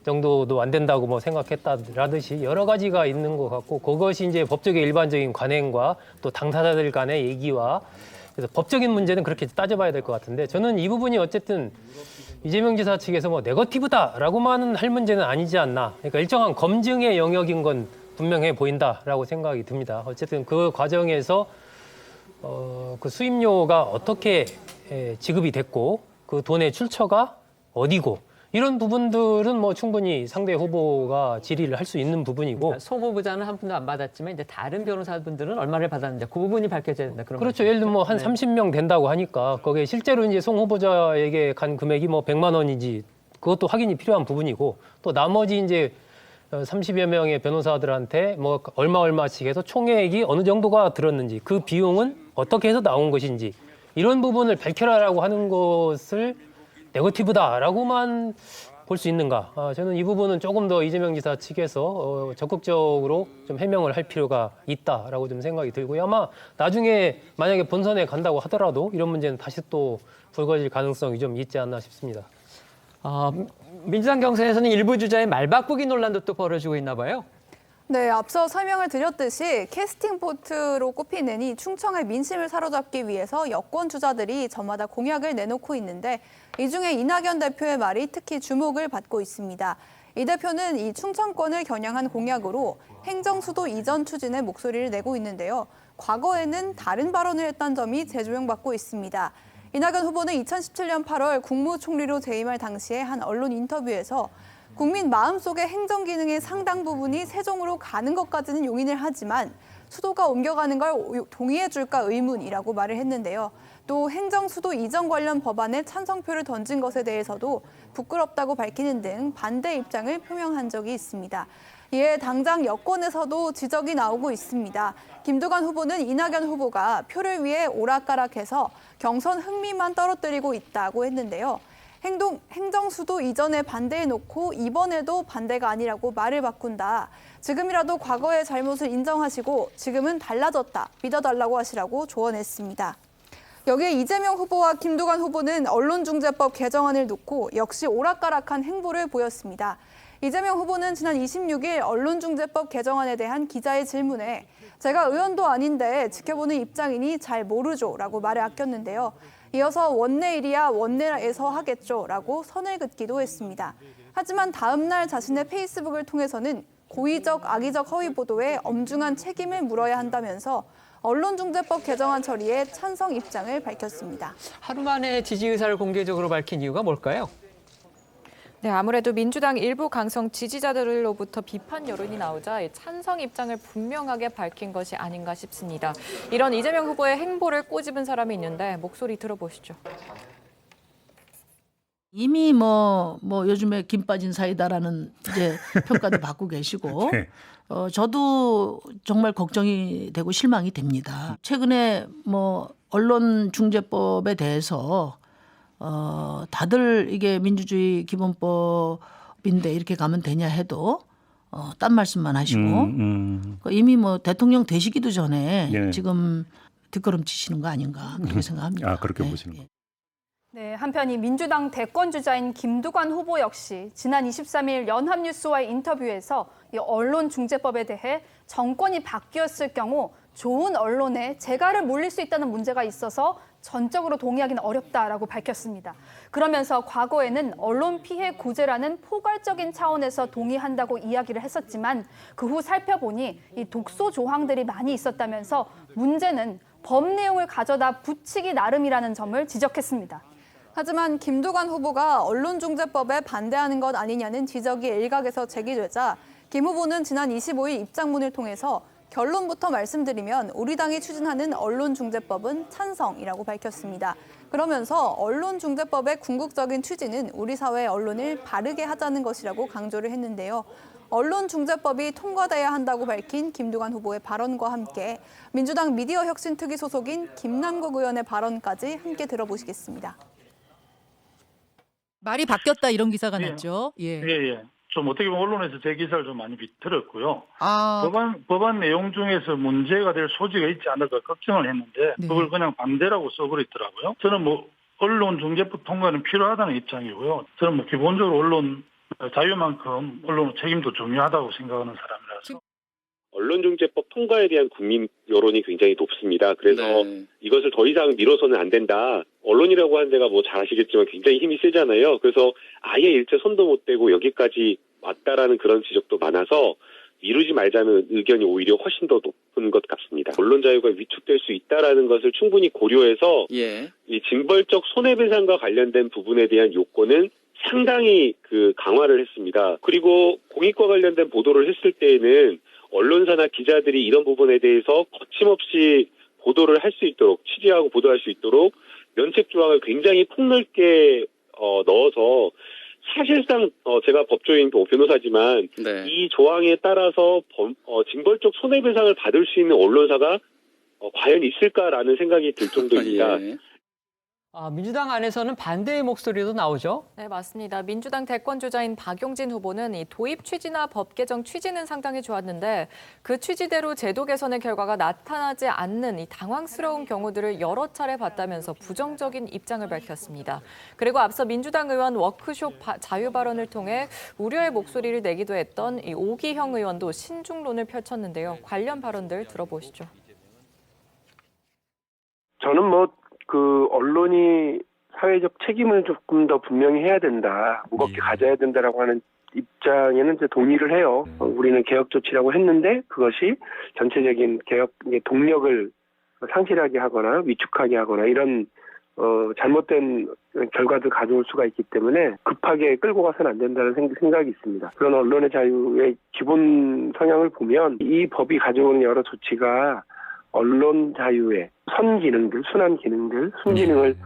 J: 정도도 안 된다고 생각했다라듯이 여러 가지가 있는 것 같고 그것이 이제 법적인 일반적인 관행과 또 당사자들 간의 얘기와 그래서 법적인 문제는 그렇게 따져봐야 될 것 같은데 저는 이 부분이 어쨌든 이재명 지사 측에서 네거티브다라고만 할 문제는 아니지 않나. 그러니까 일정한 검증의 영역인 건 분명해 보인다라고 생각이 듭니다. 어쨌든 그 과정에서 그 수임료가 어떻게 지급이 됐고 그 돈의 출처가 어디고 이런 부분들은 뭐 충분히 상대 후보가 질의를 할 수 있는 부분이고
A: 그러니까 송 후보자는 한 푼도 안 받았지만 이제 다른 변호사분들은 얼마를 받았는지 그 부분이 밝혀져야 된다. 그런
J: 그렇죠. 예를 들면 뭐 한 30명 된다고 하니까 거기에 실제로 이제 송 후보자에게 간 금액이 뭐 100만 원인지 그것도 확인이 필요한 부분이고 또 나머지 이제 30여 명의 변호사들한테 뭐 얼마씩 해서 총액이 어느 정도가 들었는지 그 비용은 어떻게 해서 나온 것인지 이런 부분을 밝혀라라고 하는 것을 네거티브다라고만 볼 수 있는가? 저는 이 부분은 조금 더 이재명 지사 측에서 적극적으로 좀 해명을 할 필요가 있다라고 좀 생각이 들고요. 아마 나중에 만약에 본선에 간다고 하더라도 이런 문제는 다시 또 불거질 가능성이 좀 있지 않나 싶습니다.
A: 민주당 경선에서는 일부 주자의 말 바꾸기 논란도 또 벌어지고 있나 봐요.
D: 네, 앞서 설명을 드렸듯이 캐스팅 보트로 꼽히는 이 충청의 민심을 사로잡기 위해서 여권 주자들이 저마다 공약을 내놓고 있는데 이 중에 이낙연 대표의 말이 특히 주목을 받고 있습니다. 이 대표는 이 충청권을 겨냥한 공약으로 행정수도 이전 추진에 목소리를 내고 있는데요. 과거에는 다른 발언을 했던 점이 재조명받고 있습니다. 이낙연 후보는 2017년 8월 국무총리로 재임할 당시에 한 언론 인터뷰에서 국민 마음속의 행정 기능의 상당 부분이 세종으로 가는 것까지는 용인을 하지만 수도가 옮겨가는 걸 동의해 줄까 의문이라고 말을 했는데요. 또 행정수도 이전 관련 법안에 찬성표를 던진 것에 대해서도 부끄럽다고 밝히는 등 반대 입장을 표명한 적이 있습니다. 이에 당장 여권에서도 지적이 나오고 있습니다. 김두관 후보는 이낙연 후보가 표를 위해 오락가락해서 경선 흥미만 떨어뜨리고 있다고 했는데요. 행정수도 이전에 반대해놓고 이번에도 반대가 아니라고 말을 바꾼다. 지금이라도 과거의 잘못을 인정하시고 지금은 달라졌다. 믿어달라고 하시라고 조언했습니다. 여기에 이재명 후보와 김두관 후보는 언론중재법 개정안을 놓고 역시 오락가락한 행보를 보였습니다. 이재명 후보는 지난 26일 언론중재법 개정안에 대한 기자의 질문에 제가 의원도 아닌데 지켜보는 입장이니 잘 모르죠라고 말을 아꼈는데요. 이어서 원내일이야 원내에서 하겠죠라고 선을 긋기도 했습니다. 하지만 다음 날 자신의 페이스북을 통해서는 고의적 악의적 허위 보도에 엄중한 책임을 물어야 한다면서 언론중재법 개정안 처리에 찬성 입장을 밝혔습니다.
A: 하루 만에 지지 의사를 공개적으로 밝힌 이유가 뭘까요?
C: 네, 아무래도 민주당 일부 강성 지지자들로부터 비판 여론이 나오자 찬성 입장을 분명하게 밝힌 것이 아닌가 싶습니다. 이런 이재명 후보의 행보를 꼬집은 사람이 있는데 목소리 들어보시죠.
H: 이미 뭐 요즘에 김 빠진 사이다라는 이제 평가도 받고 계시고 저도 정말 걱정이 되고 실망이 됩니다. 최근에 뭐 언론중재법에 대해서 다들 이게 민주주의 기본법인데 이렇게 가면 되냐 해도 딴 말씀만 하시고 이미 뭐 대통령 되시기도 전에
T: 예.
H: 지금 뒷걸음치시는 거 아닌가 그렇게 생각합니다.
T: 그렇게 보시는 거예요.
E: 네, 한편 이 민주당 대권 주자인 김두관 후보 역시 지난 23일 연합뉴스와의 인터뷰에서 이 언론중재법에 대해 정권이 바뀌었을 경우 좋은 언론에 재갈을 물릴 수 있다는 문제가 있어서 전적으로 동의하기는 어렵다라고 밝혔습니다. 그러면서 과거에는 언론 피해 구제라는 포괄적인 차원에서 동의한다고 이야기를 했었지만 그 후 살펴보니 이 독소 조항들이 많이 있었다면서 문제는 법 내용을 가져다 붙이기 나름이라는 점을 지적했습니다.
D: 하지만 김두관 후보가 언론중재법에 반대하는 것 아니냐는 지적이 일각에서 제기되자 김 후보는 지난 25일 입장문을 통해서 결론부터 말씀드리면 우리 당이 추진하는 언론중재법은 찬성이라고 밝혔습니다. 그러면서 언론중재법의 궁극적인 취지는 우리 사회의 언론을 바르게 하자는 것이라고 강조를 했는데요. 언론중재법이 통과돼야 한다고 밝힌 김두관 후보의 발언과 함께 민주당 미디어혁신특위 소속인 김남국 의원의 발언까지 함께 들어보시겠습니다.
U: 말이 바뀌었다 이런 기사가 났죠.
V: 예. 좀 어떻게 보면 언론에서 제 기사를 좀 많이 비틀었고요.
U: 아.
V: 법안 내용 중에서 문제가 될 소지가 있지 않을까 걱정을 했는데 그걸 그냥 반대라고 써버리더라고요. 저는 뭐 언론중재법 통과는 필요하다는 입장이고요. 저는 뭐 기본적으로 언론 자유만큼 언론 책임도 중요하다고 생각하는 사람이라서.
W: 언론중재법 통과에 대한 국민 여론이 굉장히 높습니다. 그래서 이것을 더 이상 미뤄서는 안 된다. 언론이라고 하는 데가 뭐 잘 아시겠지만 굉장히 힘이 세잖아요. 그래서 아예 일체 손도 못 대고 여기까지 왔다라는 그런 지적도 많아서 미루지 말자는 의견이 오히려 훨씬 더 높은 것 같습니다. 언론 자유가 위축될 수 있다라는 것을 충분히 고려해서 이 징벌적 손해배상과 관련된 부분에 대한 요건은 상당히 강화를 했습니다. 그리고 공익과 관련된 보도를 했을 때에는 언론사나 기자들이 이런 부분에 대해서 거침없이 보도를 할 수 있도록, 취재하고 보도할 수 있도록 면책 조항을 굉장히 폭넓게 넣어서, 사실상 제가 법조인 변호사지만 이 조항에 따라서 징벌적 손해배상을 받을 수 있는 언론사가 과연 있을까라는 생각이 들 정도입니다.
A: 민주당 안에서는 반대의 목소리도 나오죠?
C: 네, 맞습니다. 민주당 대권주자인 박용진 후보는 이 도입 취지나 법 개정 취지는 상당히 좋았는데 그 취지대로 제도 개선의 결과가 나타나지 않는 이 당황스러운 경우들을 여러 차례 봤다면서 부정적인 입장을 밝혔습니다. 그리고 앞서 민주당 의원 워크숍 자유 발언을 통해 우려의 목소리를 내기도 했던 이 오기형 의원도 신중론을 펼쳤는데요. 관련 발언들 들어보시죠.
F: 저는 언론이 사회적 책임을 조금 더 분명히 해야 된다, 무겁게 가져야 된다라고 하는 입장에는 이제 동의를 해요. 우리는 개혁 조치라고 했는데 그것이 전체적인 개혁의 동력을 상실하게 하거나 위축하게 하거나 이런 잘못된 결과를 가져올 수가 있기 때문에 급하게 끌고 가서는 안 된다는 생각이 있습니다. 그런 언론의 자유의 기본 성향을 보면 이 법이 가져오는 여러 조치가 언론 자유의 선기능들, 순한 기능들, 순기능을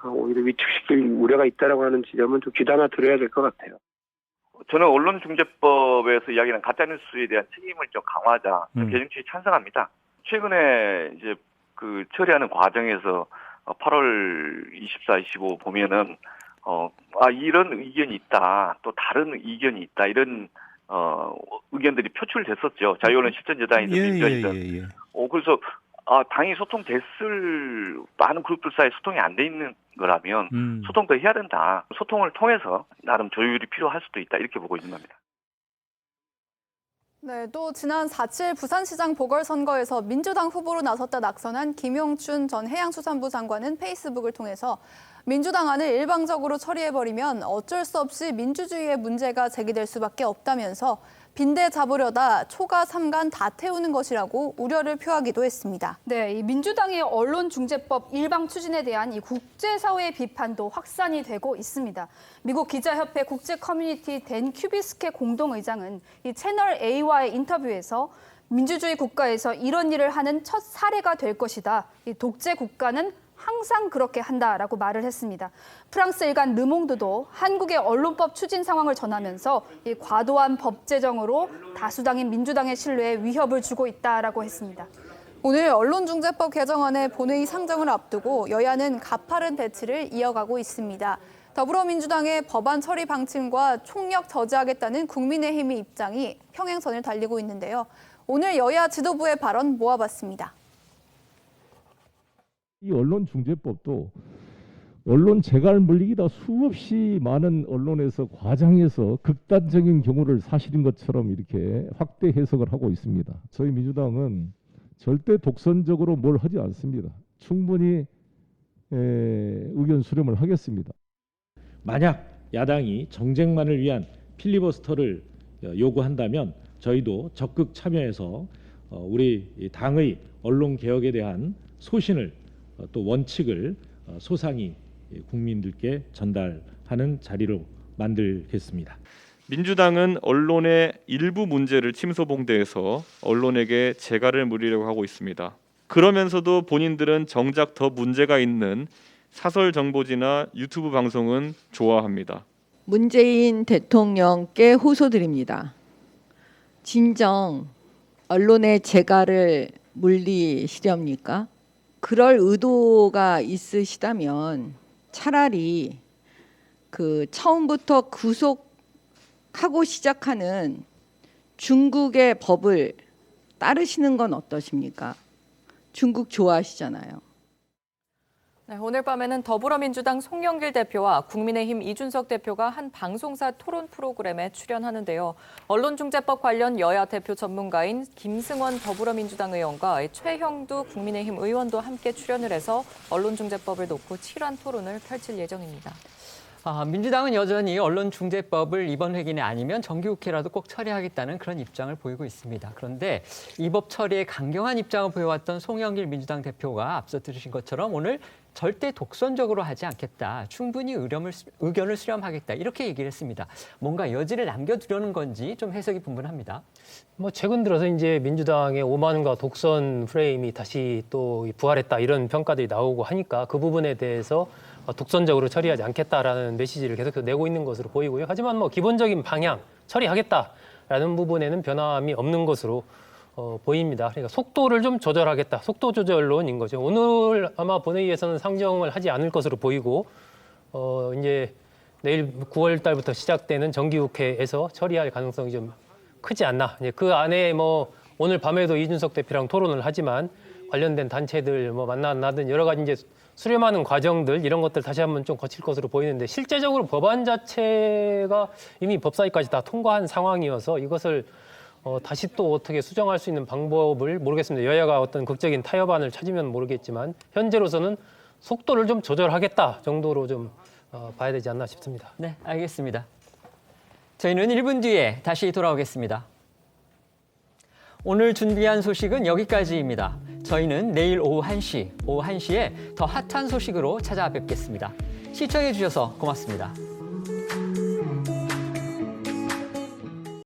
F: 오히려 위축시킬 우려가 있다라고 하는 지점은 좀 귀담아 들어야 될 것 같아요.
I: 저는 언론중재법에서 이야기하는 가짜뉴스에 대한 책임을 좀 강화하자, 개정 취지 찬성합니다. 최근에 이제 처리하는 과정에서 8월 24, 25 보면은 이런 의견이 있다, 또 다른 의견이 있다, 이런 의견들이 표출됐었죠. 자유언론 실천재단이든 민주당이든. 그래서 당이 소통됐을 많은 그룹들 사이에 소통이 안 돼 있는 거라면 소통 더 해야 된다. 소통을 통해서 나름 조율이 필요할 수도 있다. 이렇게 보고 있는 겁니다.
D: 네, 또 지난 4.7 부산시장 보궐선거에서 민주당 후보로 나섰다 낙선한 김용춘 전 해양수산부 장관은 페이스북을 통해서 민주당 안을 일방적으로 처리해버리면 어쩔 수 없이 민주주의의 문제가 제기될 수밖에 없다면서 빈대 잡으려다 초가 삼간 다 태우는 것이라고 우려를 표하기도 했습니다.
E: 네, 이 민주당의 언론중재법 일방 추진에 대한 이 국제사회의 비판도 확산이 되고 있습니다. 미국 기자협회 국제 커뮤니티 댄 큐비스케 공동의장은 이 채널 A와의 인터뷰에서 민주주의 국가에서 이런 일을 하는 첫 사례가 될 것이다. 이 독재 국가는 항상 그렇게 한다라고 말을 했습니다. 프랑스 일간 르몽드도 한국의 언론법 추진 상황을 전하면서 이 과도한 법 제정으로 다수당인 민주당의 신뢰에 위협을 주고 있다라고 했습니다.
D: 오늘 언론중재법 개정안의 본회의 상정을 앞두고 여야는 가파른 대치를 이어가고 있습니다. 더불어민주당의 법안 처리 방침과 총력 저지하겠다는 국민의힘의 입장이 평행선을 달리고 있는데요. 오늘 여야 지도부의 발언 모아봤습니다.
T: 이 언론중재법도 언론 재갈 물리기다 수없이 많은 언론에서 과장해서 극단적인 경우를 사실인 것처럼 이렇게 확대 해석을 하고 있습니다. 저희 민주당은 절대 독선적으로 뭘 하지 않습니다. 충분히 의견 수렴을 하겠습니다.
X: 만약 야당이 정쟁만을 위한 필리버스터를 요구한다면 저희도 적극 참여해서 우리 당의 언론개혁에 대한 소신을 또 원칙을 소상히 국민들께 전달하는 자리로 만들겠습니다.
Y: 민주당은 언론의 일부 문제를 침소봉대해서 언론에게 재갈을 물리려고 하고 있습니다. 그러면서도 본인들은 정작 더 문제가 있는 사설 정보지나 유튜브 방송은 좋아합니다.
Z: 문재인 대통령께 호소드립니다. 진정 언론의 재갈을 물리시렵니까? 그럴 의도가 있으시다면 차라리 처음부터 구속하고 시작하는 중국의 법을 따르시는 건 어떠십니까? 중국 좋아하시잖아요.
C: 네, 오늘 밤에는 더불어민주당 송영길 대표와 국민의힘 이준석 대표가 한 방송사 토론 프로그램에 출연하는데요. 언론중재법 관련 여야 대표 전문가인 김승원 더불어민주당 의원과 최형두 국민의힘 의원도 함께 출연을 해서 언론중재법을 놓고 치열한 토론을 펼칠 예정입니다.
A: 민주당은 여전히 언론중재법을 이번 회기내 아니면 정기국회라도 꼭 처리하겠다는 그런 입장을 보이고 있습니다. 그런데 이 법 처리에 강경한 입장을 보여왔던 송영길 민주당 대표가 앞서 들으신 것처럼 오늘 절대 독선적으로 하지 않겠다. 충분히 의견을 수렴하겠다. 이렇게 얘기를 했습니다. 뭔가 여지를 남겨두려는 건지 좀 해석이 분분합니다.
J: 최근 들어서 이제 민주당의 오만과 독선 프레임이 다시 또 부활했다 이런 평가들이 나오고 하니까 그 부분에 대해서 독선적으로 처리하지 않겠다라는 메시지를 계속 내고 있는 것으로 보이고요. 하지만 기본적인 방향, 처리하겠다라는 부분에는 변함이 없는 것으로 보입니다. 그러니까 속도를 좀 조절하겠다. 속도 조절론인 거죠. 오늘 아마 본회의에서는 상정을 하지 않을 것으로 보이고 이제 내일 9월 달부터 시작되는 정기국회에서 처리할 가능성이 좀 크지 않나. 그 안에 오늘 밤에도 이준석 대표랑 토론을 하지만 관련된 단체들 만나든 여러 가지 이제 수렴하는 과정들 이런 것들 다시 한번 좀 거칠 것으로 보이는데 실제적으로 법안 자체가 이미 법사위까지 다 통과한 상황이어서 이것을 다시 또 어떻게 수정할 수 있는 방법을 모르겠습니다. 여야가 어떤 극적인 타협안을 찾으면 모르겠지만 현재로서는 속도를 좀 조절하겠다 정도로 좀 봐야 되지 않나 싶습니다.
A: 네, 알겠습니다. 저희는 1분 뒤에 다시 돌아오겠습니다. 오늘 준비한 소식은 여기까지입니다. 저희는 내일 오후 1시에 더 핫한 소식으로 찾아뵙겠습니다. 시청해 주셔서 고맙습니다.